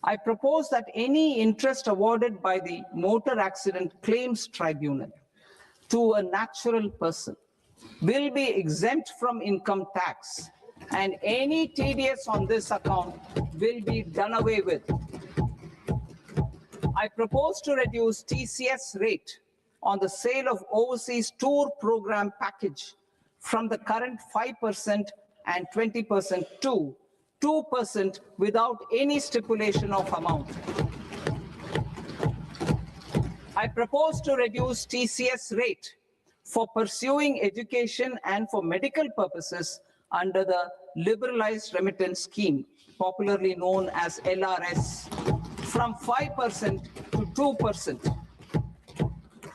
I propose that any interest awarded by the Motor Accident Claims Tribunal to a natural person will be exempt from income tax, and any TDS on this account will be done away with. I propose to reduce TCS rate on the sale of overseas tour program package from the current 5% and 20% to 2% without any stipulation of amount. I propose to reduce TCS rate for pursuing education and for medical purposes under the Liberalized Remittance Scheme, popularly known as LRS, from 5% to 2%.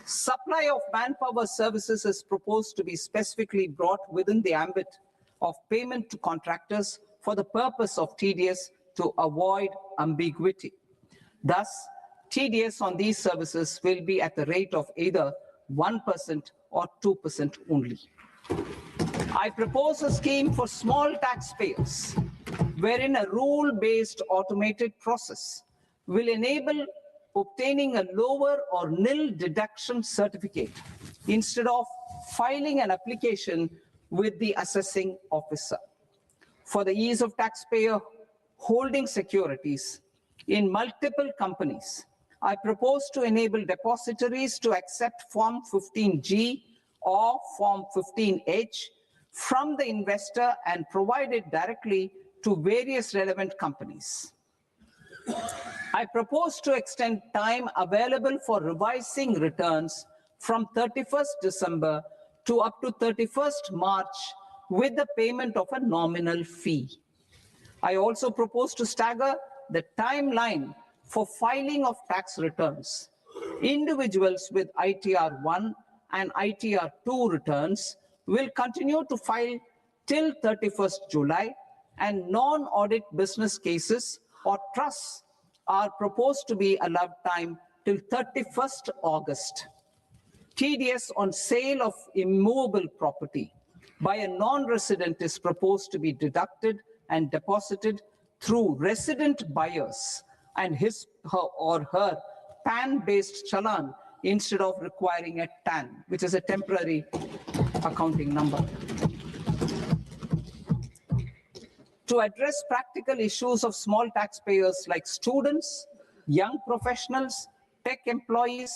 Supply of manpower services is proposed to be specifically brought within the ambit of payment to contractors for the purpose of TDS to avoid ambiguity. Thus, TDS on these services will be at the rate of either 1% or 2% only. I propose a scheme for small taxpayers, wherein a rule-based automated process will enable obtaining a lower or nil deduction certificate instead of filing an application with the assessing officer. For the ease of taxpayer holding securities in multiple companies, I propose to enable depositories to accept Form 15G or Form 15H from the investor and provide it directly to various relevant companies. I propose to extend time available for revising returns from 31st December to up to 31st March with the payment of a nominal fee. I also propose to stagger the timeline for filing of tax returns. Individuals with ITR 1 and ITR 2 returns will continue to file till 31st July, and non-audit business cases or trusts are proposed to be allowed time till 31st August. TDS on sale of immovable property by a non-resident is proposed to be deducted and deposited through resident buyers and his or her PAN-based challan instead of requiring a TAN, which is a temporary accounting number. To address practical issues of small taxpayers like students, young professionals, tech employees,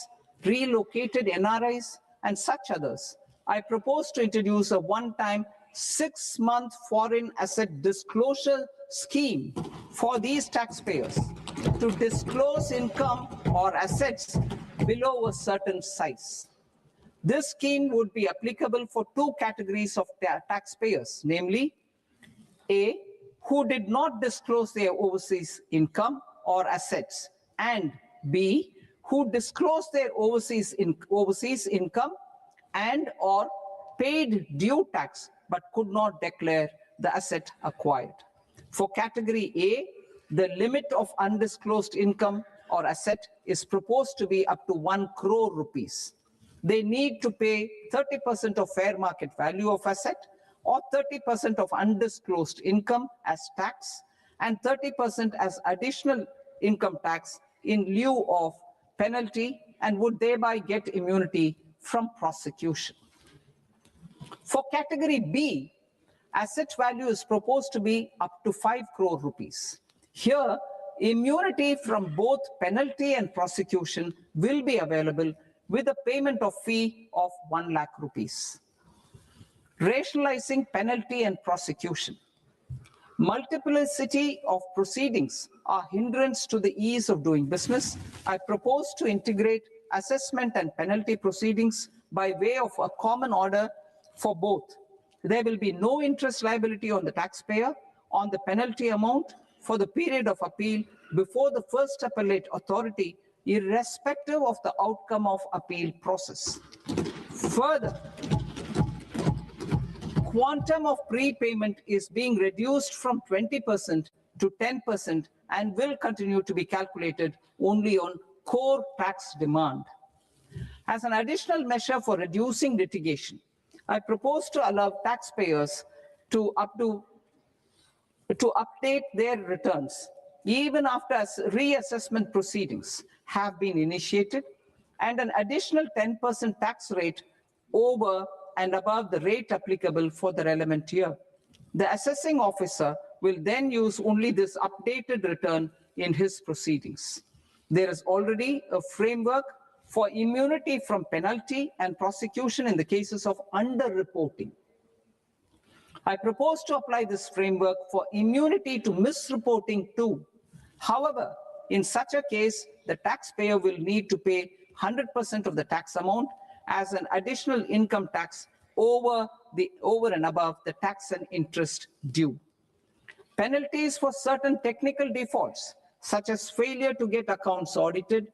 relocated NRIs, and such others, I propose to introduce a one-time 6-month foreign asset disclosure scheme for these taxpayers to disclose income or assets below a certain size. This scheme would be applicable for two categories of taxpayers, namely A, who did not disclose their overseas income or assets, and B, who disclosed their overseas income and or paid due tax but could not declare the asset acquired. For category A, the limit of undisclosed income or asset is proposed to be up to 1 crore rupees. They need to pay 30% of fair market value of asset or 30% of undisclosed income as tax and 30% as additional income tax in lieu of penalty, and would thereby get immunity from prosecution. For category B, asset value is proposed to be up to 5 crore rupees. Here, immunity from both penalty and prosecution will be available with a payment of fee of 1 lakh rupees. Rationalizing penalty and prosecution. Multiplicity of proceedings are hindrance to the ease of doing business. I propose to integrate assessment and penalty proceedings by way of a common order for both. There will be no interest liability on the taxpayer on the penalty amount for the period of appeal before the first appellate authority, irrespective of the outcome of appeal process. Further, quantum of prepayment is being reduced from 20% to 10% and will continue to be calculated only on core tax demand. As an additional measure for reducing litigation, I propose to allow taxpayers to update their returns even after reassessment proceedings have been initiated, and an additional 10% tax rate over and above the rate applicable for the relevant year. The assessing officer will then use only this updated return in his proceedings. There is already a framework for immunity from penalty and prosecution in the cases of underreporting. I propose to apply this framework for immunity to misreporting too. However, in such a case, the taxpayer will need to pay 100% of the tax amount as an additional income tax over and above the tax and interest due. Penalties for certain technical defaults, such as failure to get accounts audited,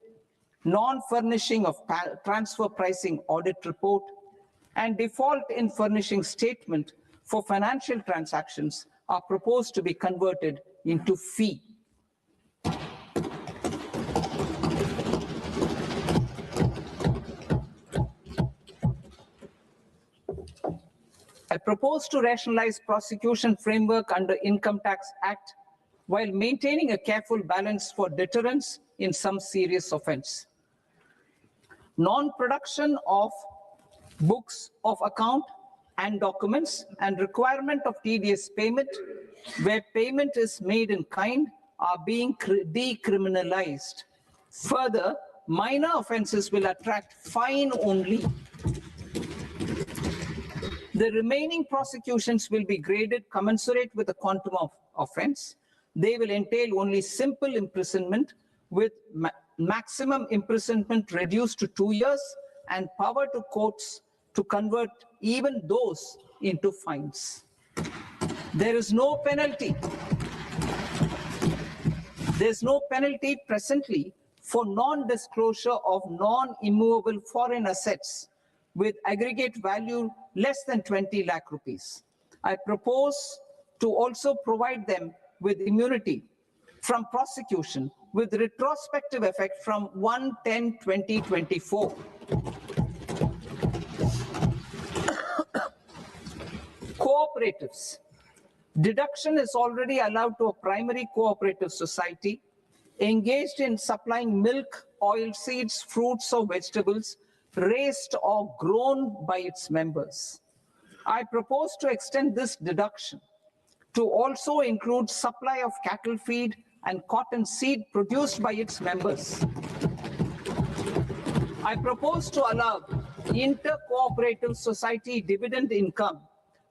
non-furnishing of transfer pricing audit report, and default in furnishing statement for financial transactions, are proposed to be converted into fee. I propose to rationalize prosecution framework under Income Tax Act while maintaining a careful balance for deterrence in some serious offense. Non-production of books of account and documents and requirement of TDS payment where payment is made in kind are being decriminalized. Further, minor offenses will attract fine only. The remaining prosecutions will be graded commensurate with the quantum of offense. They will entail only simple imprisonment with maximum imprisonment reduced to 2 years and power to courts to convert even those into fines. There is no penalty. There's no penalty presently for non-disclosure of non-immovable foreign assets with aggregate value less than 20 lakh rupees. I propose to also provide them with immunity from prosecution with retrospective effect from 1/10/2024. Cooperatives. Deduction is already allowed to a primary cooperative society engaged in supplying milk, oilseeds, fruits or vegetables raised or grown by its members. I propose to extend this deduction to also include supply of cattle feed and cotton seed produced by its members. I propose to allow inter-cooperative society dividend income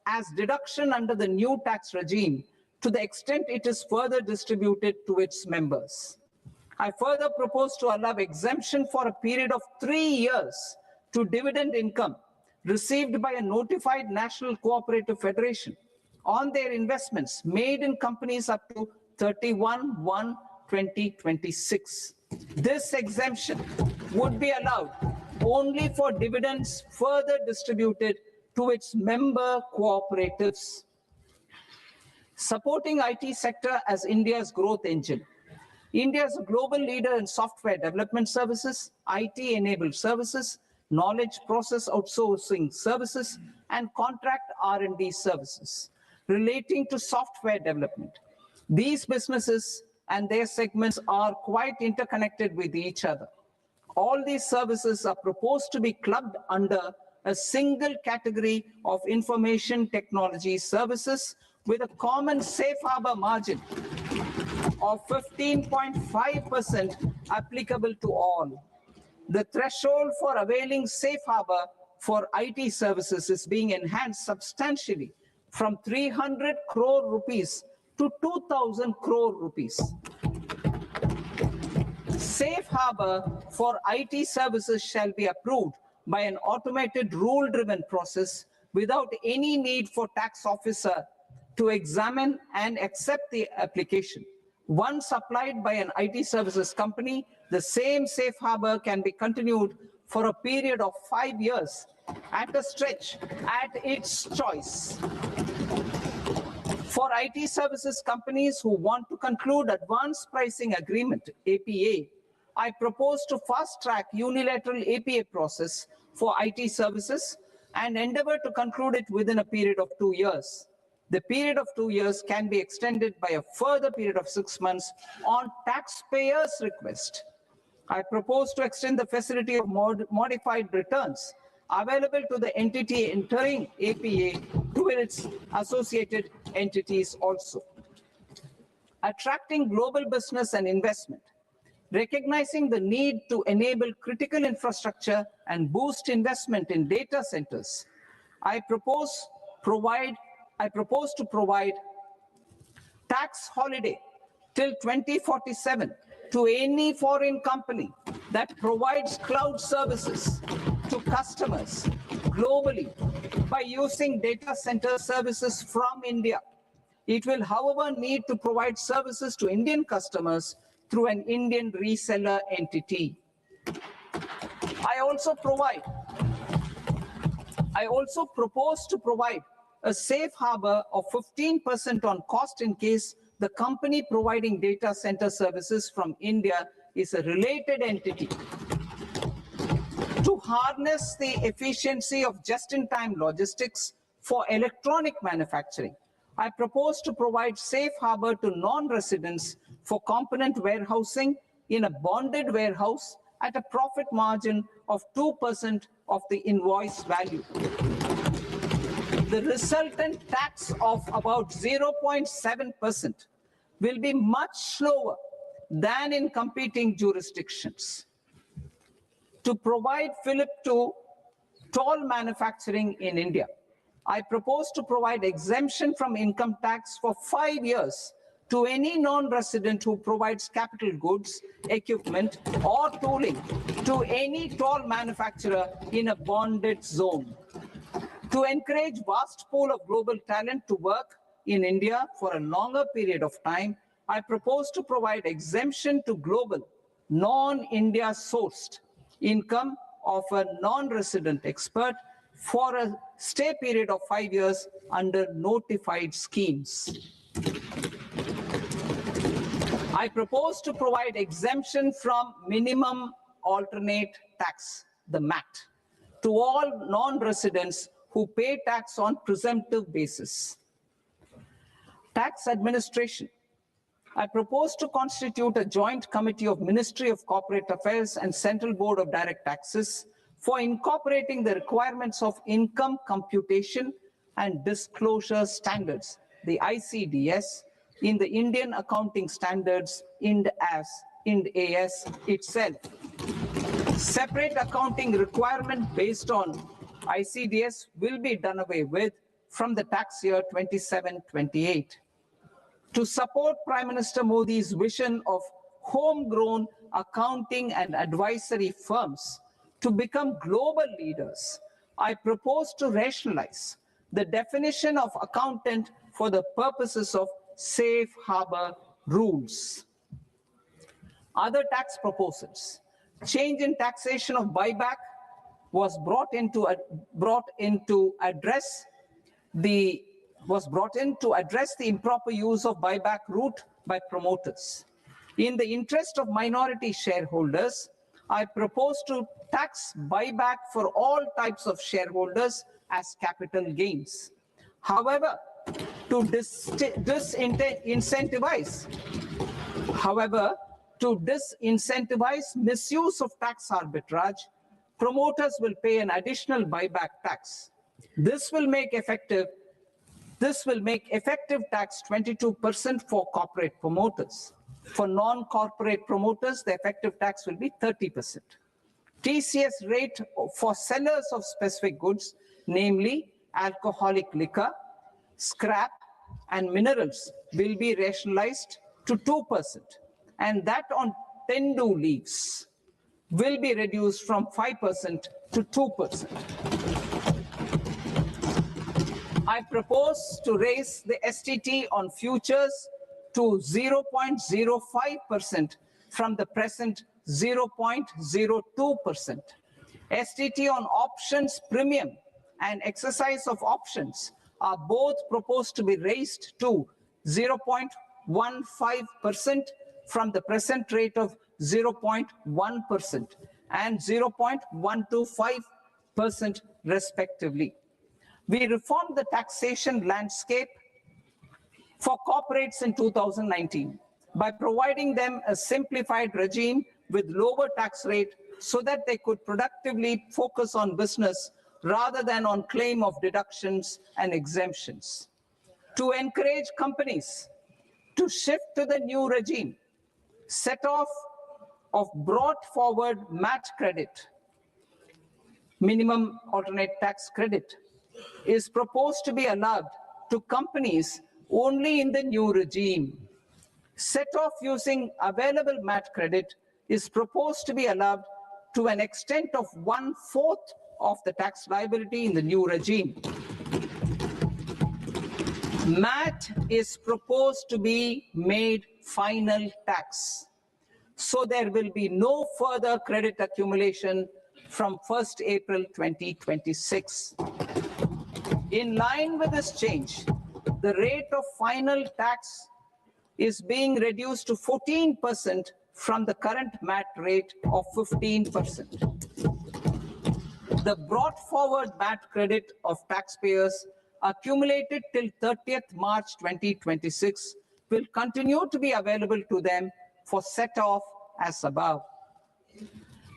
as deduction under the new tax regime to the extent it is further distributed to its members. I further propose to allow exemption for a period of 3 years to dividend income received by a notified national cooperative federation on their investments made in companies up to 31/1/2026. This exemption would be allowed only for dividends further distributed to its member cooperatives. Supporting IT sector as India's growth engine. India is a global leader in software development services, IT-enabled services, knowledge process outsourcing services, and contract R&D services relating to software development. These businesses and their segments are quite interconnected with each other. All these services are proposed to be clubbed under a single category of information technology services with a common safe harbor margin of 15.5% applicable to all. The threshold for availing safe harbor for IT services is being enhanced substantially from 300 crore rupees to 2,000 crore rupees. Safe harbor for IT services shall be approved by an automated rule-driven process without any need for tax officer to examine and accept the application. Once applied by an IT services company, the same safe harbor can be continued for a period of 5 years at a stretch at its choice. For IT services companies who want to conclude advanced pricing agreement, APA, I propose to fast-track unilateral APA process for IT services and endeavor to conclude it within a period of 2 years. The period of 2 years can be extended by a further period of 6 months on taxpayers' request. I propose to extend the facility of modified returns available to the entity entering APA to its associated entities also. Attracting global business and investment. Recognizing the need to enable critical infrastructure and boost investment in data centers, I propose to provide tax holiday till 2047 to any foreign company that provides cloud services to customers globally by using data center services from India. It will, however, need to provide services to Indian customers through an Indian reseller entity. I also propose to provide a safe harbor of 15% on cost in case the company providing data center services from India is a related entity. To harness the efficiency of just-in-time logistics for electronic manufacturing, I propose to provide safe harbor to non-residents for component warehousing in a bonded warehouse at a profit margin of 2% of the invoice value. The resultant tax of about 0.7% will be much lower than in competing jurisdictions. To provide fillip to toll manufacturing in India, I propose to provide exemption from income tax for 5 years to any non-resident who provides capital goods, equipment, or tooling to any toll manufacturer in a bonded zone. To encourage vast pool of global talent to work in India for a longer period of time, I propose to provide exemption to global, non-India sourced income of a non-resident expert for a stay period of 5 years under notified schemes. I propose to provide exemption from minimum alternate tax, the MAT, to all non-residents who pay tax on presumptive basis. Tax administration. I propose to constitute a joint committee of Ministry of Corporate Affairs and Central Board of Direct Taxes for incorporating the requirements of income computation and disclosure standards, the ICDS, in the Indian Accounting Standards, IND AS itself. Separate accounting requirement based on ICDS will be done away with from the tax year 27-28. To support Prime Minister Modi's vision of homegrown accounting and advisory firms, To become global leaders, I propose to rationalize the definition of accountant for the purposes of safe harbor rules. Other tax proposals. Change in taxation of buyback was brought in to address the improper use of buyback route by promoters. In the interest of minority shareholders, I propose to tax buyback for all types of shareholders as capital gains. However, to disincentivize misuse of tax arbitrage, promoters will pay an additional buyback tax. This will make effective tax 22% for corporate promoters. For non-corporate promoters, the effective tax will be 30%. TCS rate for sellers of specific goods, namely alcoholic liquor, scrap, and minerals, will be rationalized to 2%, and that on tendu leaves will be reduced from 5% to 2%. I propose to raise the STT on futures to 0.05% from the present 0.02%. STT on options premium and exercise of options are both proposed to be raised to 0.15% from the present rate of 0.1% and 0.125% respectively. We reformed the taxation landscape for corporates in 2019 by providing them a simplified regime with lower tax rate so that they could productively focus on business rather than on claim of deductions and exemptions. To encourage companies to shift to the new regime, set off of brought forward MAT credit, minimum alternate tax credit, is proposed to be allowed to companies only in the new regime. Set off using available MAT credit is proposed to be allowed to an extent of 1/4 of the tax liability in the new regime. MAT is proposed to be made final tax, so there will be no further credit accumulation from 1st April 2026. In line with this change, the rate of final tax is being reduced to 14% from the current MAT rate of 15%. The brought forward MAT credit of taxpayers accumulated till 30th March 2026 will continue to be available to them for set off as above.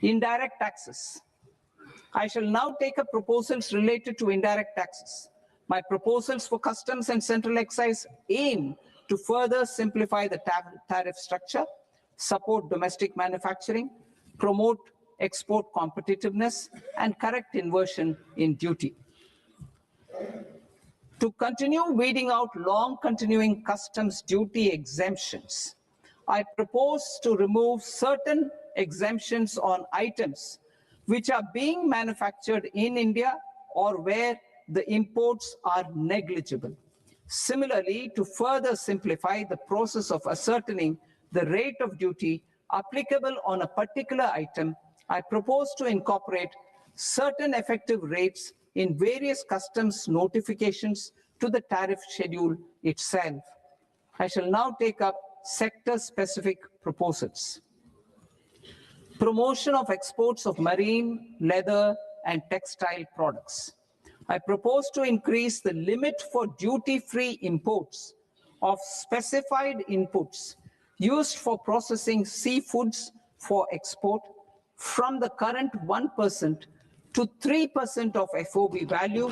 Indirect taxes. I shall now take up proposals related to indirect taxes. My proposals for customs and central excise aim to further simplify the tariff structure, support domestic manufacturing, promote export competitiveness, and correct inversion in duty. To continue weeding out long continuing customs duty exemptions, I propose to remove certain exemptions on items which are being manufactured in India or where the imports are negligible. Similarly, to further simplify the process of ascertaining the rate of duty applicable on a particular item, I propose to incorporate certain effective rates in various customs notifications to the tariff schedule itself. I shall now take up sector-specific proposals. Promotion of exports of marine, leather, and textile products. I propose to increase the limit for duty-free imports of specified inputs used for processing seafoods for export from the current 1% to 3% of FOB value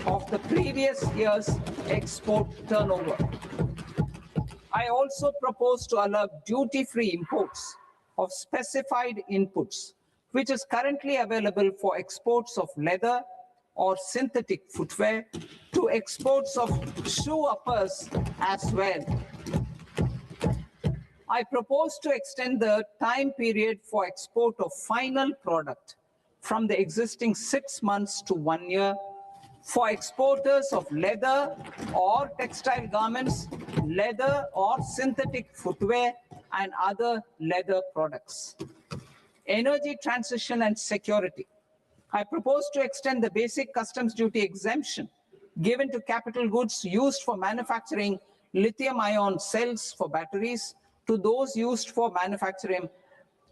of the previous year's export turnover. I also propose to allow duty-free imports of specified inputs, which is currently available for exports of leather or synthetic footwear, to exports of shoe uppers as well. I propose to extend the time period for export of final product from the existing 6 months to 1 year for exporters of leather or textile garments, leather or synthetic footwear, and other leather products. Energy transition and security. I propose to extend the basic customs duty exemption given to capital goods used for manufacturing lithium-ion cells for batteries to those used for manufacturing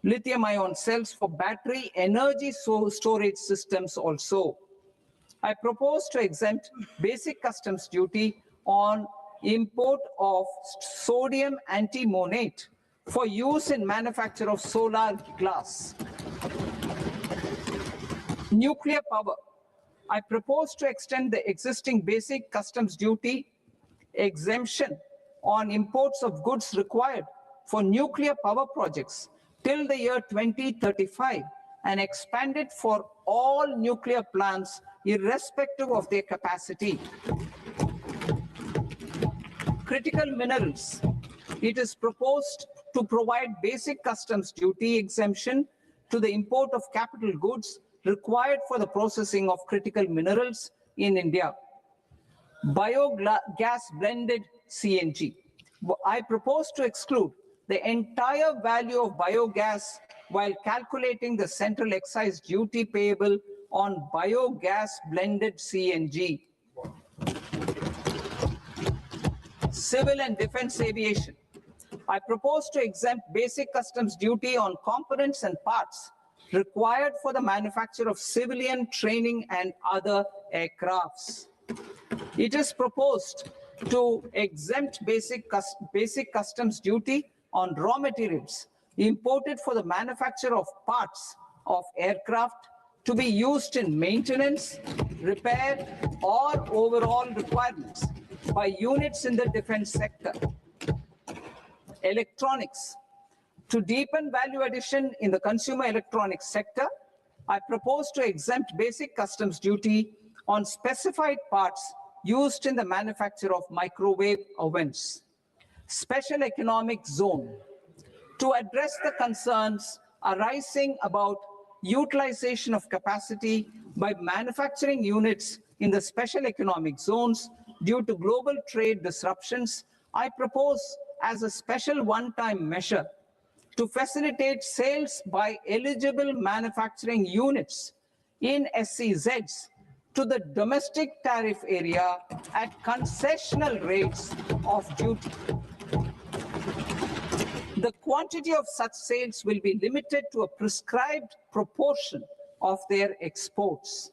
lithium-ion cells for battery energy storage systems also. I propose to exempt basic customs duty on import of sodium antimonate for use in manufacture of solar glass. Nuclear power. I propose to extend the existing basic customs duty exemption on imports of goods required for nuclear power projects till the year 2035 and expand it for all nuclear plants irrespective of their capacity. Critical minerals. It is proposed to provide basic customs duty exemption to the import of capital goods required for the processing of critical minerals in India. Biogas blended CNG. I propose to exclude the entire value of biogas while calculating the central excise duty payable on biogas blended CNG. Civil and defense aviation. I propose to exempt basic customs duty on components and parts required for the manufacture of civilian training and other aircrafts. It is proposed to exempt basic customs duty on raw materials imported for the manufacture of parts of aircraft to be used in maintenance, repair, or overall requirements by units in the defense sector. Electronics. To deepen value addition in the consumer electronics sector, I propose to exempt basic customs duty on specified parts used in the manufacture of microwave ovens. Special economic zone. To address the concerns arising about utilization of capacity by manufacturing units in the special economic zones due to global trade disruptions, I propose as a special one-time measure to facilitate sales by eligible manufacturing units in SEZs to the domestic tariff area at concessional rates of duty. The quantity of such sales will be limited to a prescribed proportion of their exports.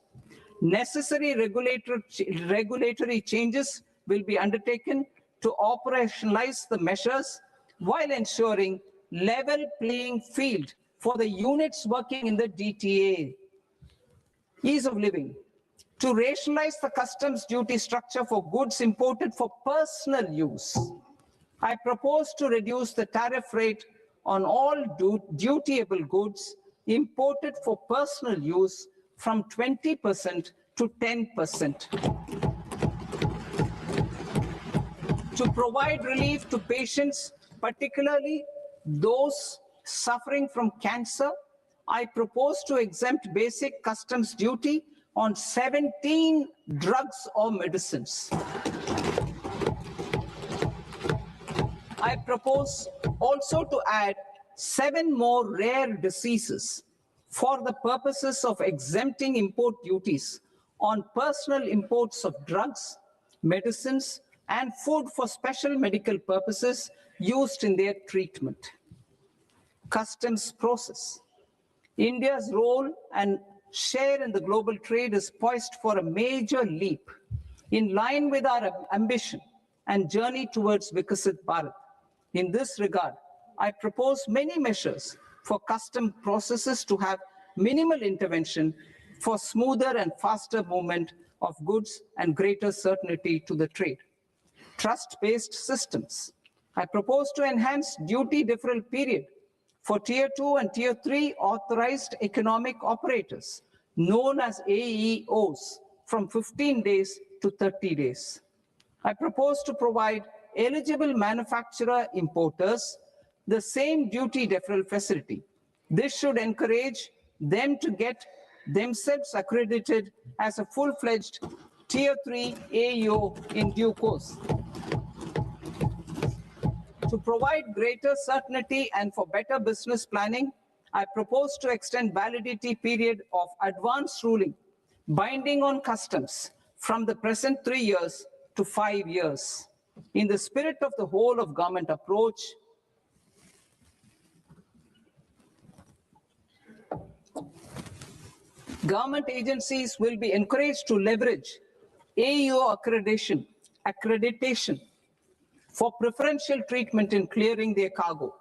Necessary regulatory changes will be undertaken to operationalize the measures while ensuring level playing field for the units working in the DTA. Ease of living. To rationalize the customs duty structure for goods imported for personal use, I propose to reduce the tariff rate on all dutiable goods imported for personal use from 20% to 10%. To provide relief to patients, particularly those suffering from cancer, I propose to exempt basic customs duty on 17 drugs or medicines. I propose also to add 7 more rare diseases for the purposes of exempting import duties on personal imports of drugs, medicines, and food for special medical purposes used in their treatment. Customs process. India's role and share in the global trade is poised for a major leap in line with our ambition and journey towards Vikasit Bharat. In this regard, I propose many measures for custom processes to have minimal intervention for smoother and faster movement of goods and greater certainty to the trade. Trust-based systems. I propose to enhance duty deferral period for Tier 2 and Tier 3 authorized economic operators, known as AEOs, from 15 days to 30 days. I propose to provide eligible manufacturer importers the same duty deferral facility. This should encourage them to get themselves accredited as a full-fledged Tier 3 AEO in due course. To provide greater certainty and for better business planning, I propose to extend validity period of advance ruling binding on customs from the present 3 years to 5 years. In the spirit of the whole of government approach, government agencies will be encouraged to leverage AEO accreditation for preferential treatment in clearing their cargo.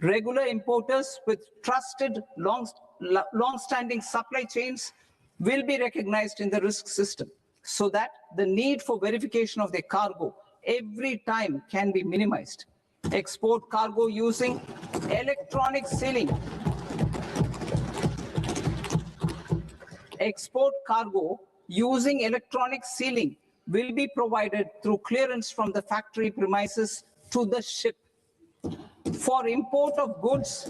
Regular importers with trusted long-standing supply chains will be recognized in the risk system so that the need for verification of their cargo every time can be minimized. Export cargo using electronic sealing. Export cargo using electronic sealing will be provided through clearance from the factory premises to the ship. For import of goods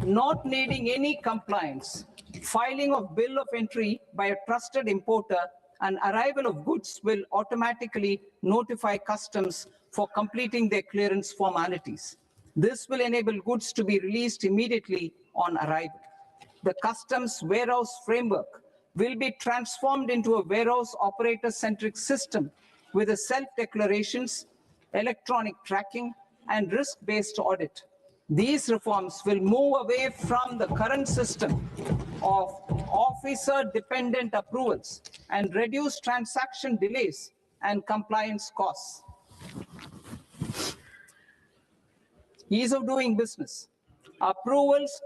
not needing any compliance, filing of bill of entry by a trusted importer and arrival of goods will automatically notify customs for completing their clearance formalities. This will enable goods to be released immediately on arrival. The customs warehouse framework will be transformed into a warehouse operator-centric system with a self-declarations, electronic tracking, and risk-based audit. These reforms will move away from the current system of officer-dependent approvals and reduce transaction delays and compliance costs. Ease of doing business. Approvals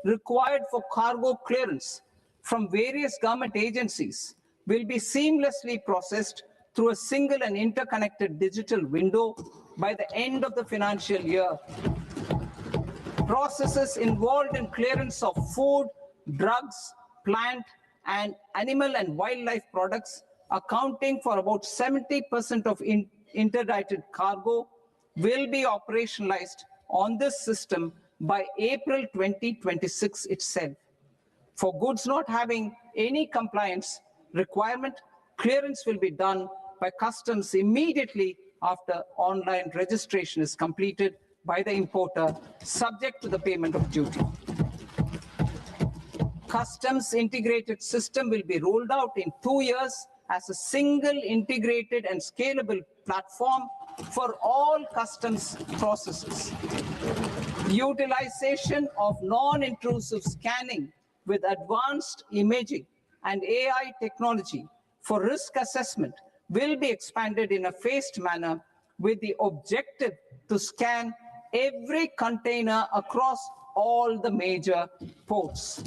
required for cargo clearance from various government agencies will be seamlessly processed through a single and interconnected digital window by the end of the financial year. Processes involved in clearance of food, drugs, plant, and animal and wildlife products, accounting for about 70% of interdicted cargo, will be operationalized on this system by April 2026 itself. For goods not having any compliance requirement, clearance will be done by customs immediately after online registration is completed by the importer, subject to the payment of duty. Customs integrated system will be rolled out in 2 years as a single integrated and scalable platform for all customs processes. Utilization of non-intrusive scanning with advanced imaging and AI technology for risk assessment will be expanded in a phased manner with the objective to scan every container across all the major ports.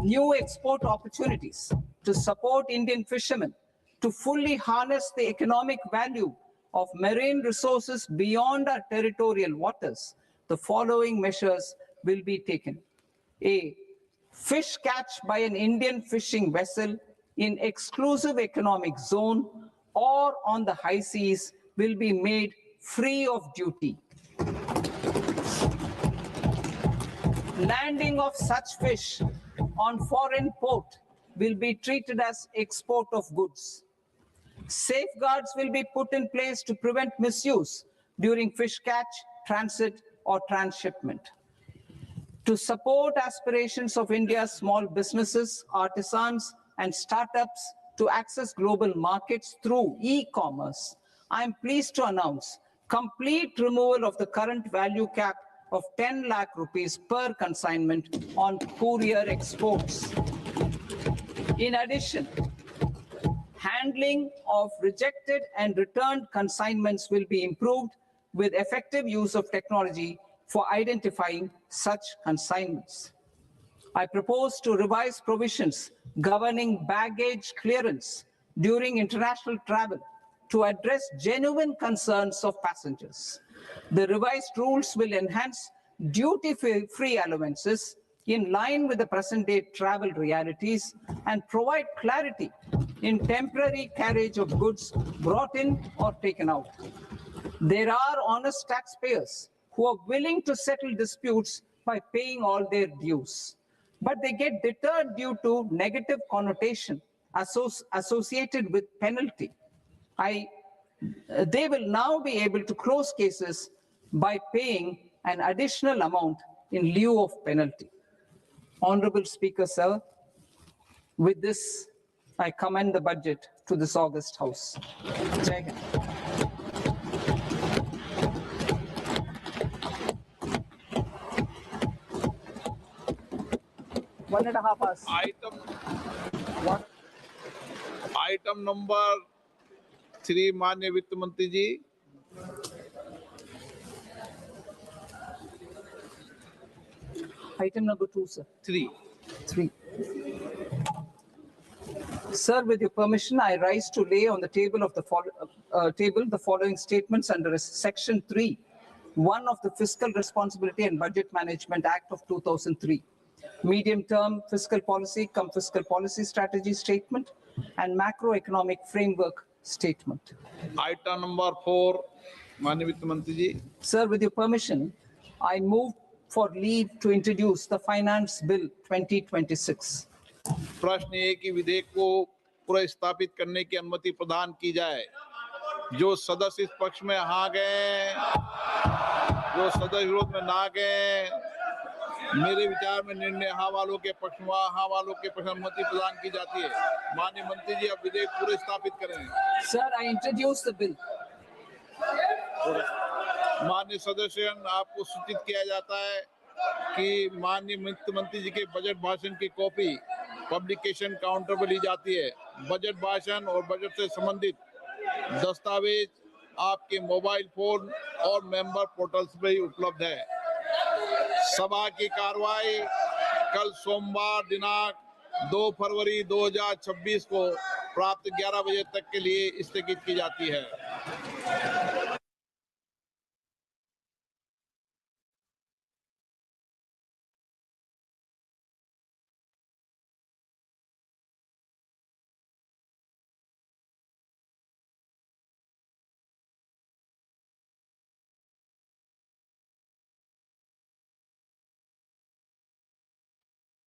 New export opportunities to support Indian fishermen to fully harness the economic value of marine resources beyond our territorial waters. The following measures will be taken. A, fish catch by an Indian fishing vessel in exclusive economic zone or on the high seas will be made free of duty. Landing of such fish on foreign port will be treated as export of goods. Safeguards will be put in place to prevent misuse during fish catch, transit, or transshipment. To support aspirations of India's small businesses, artisans, and startups to access global markets through e-commerce, I am pleased to announce complete removal of the current value cap of 10 lakh rupees per consignment on courier exports. In addition, handling of rejected and returned consignments will be improved with effective use of technology for identifying such consignments. I propose to revise provisions governing baggage clearance during international travel to address genuine concerns of passengers. The revised rules will enhance duty-free allowances in line with the present-day travel realities and provide clarity in temporary carriage of goods brought in or taken out. There are honest taxpayers who are willing to settle disputes by paying all their dues. but they get deterred due to negative connotation associated with penalty. They will now be able to close cases by paying an additional amount in lieu of penalty. Honorable Speaker, sir, with this, I commend the budget to this august House. Jai Hind. One and a half hours. Item number 3 माननीय वित्त मंत्री जी। Item number 2, sir. 3। 3. Sir, with your permission, I rise to lay on the table of the following statements under Section 3, 1 of the Fiscal Responsibility and Budget Management Act of 2003, medium-term fiscal policy cum fiscal policy strategy statement, and macroeconomic framework statement. Item number 4 माननीय वित्त मंत्री जी। Sir, with your permission, I move for leave to introduce the Finance Bill 2026. प्रश्न ये कि विधेयक को पुनर्स्थापित करने की अनुमति प्रदान की जाए। जो सदस्य इस पक्ष में हाँ गए, जो सदस्य विरोध में ना गए, मेरे विचार में निर्णय हाँ वालों के पक्ष में, हाँ वालों के पक्ष में अनुमति प्रदान की जाती है। माननीय मंत्री जी, अब विधेयक पुनर्स्थापित करें। Sir, I introduce the bill. माननीय सदस्य, आपको सूचित किया जाता है कि माननीय वित्त मंत्री जी के बजट भाषण की कॉपी पब्लिकेशन काउंटर पर ली जाती है। बजट भाषण और बजट से संबंधित दस्तावेज आपके मोबाइल फोन और मेंबर पोर्टल्स पर ही उपलब्ध है। सभा की कार्रवाई कल सोमवार दिनांक 2 फरवरी 2026 को प्राप्त 11 बजे तक के लिए स्थगित की जाती है।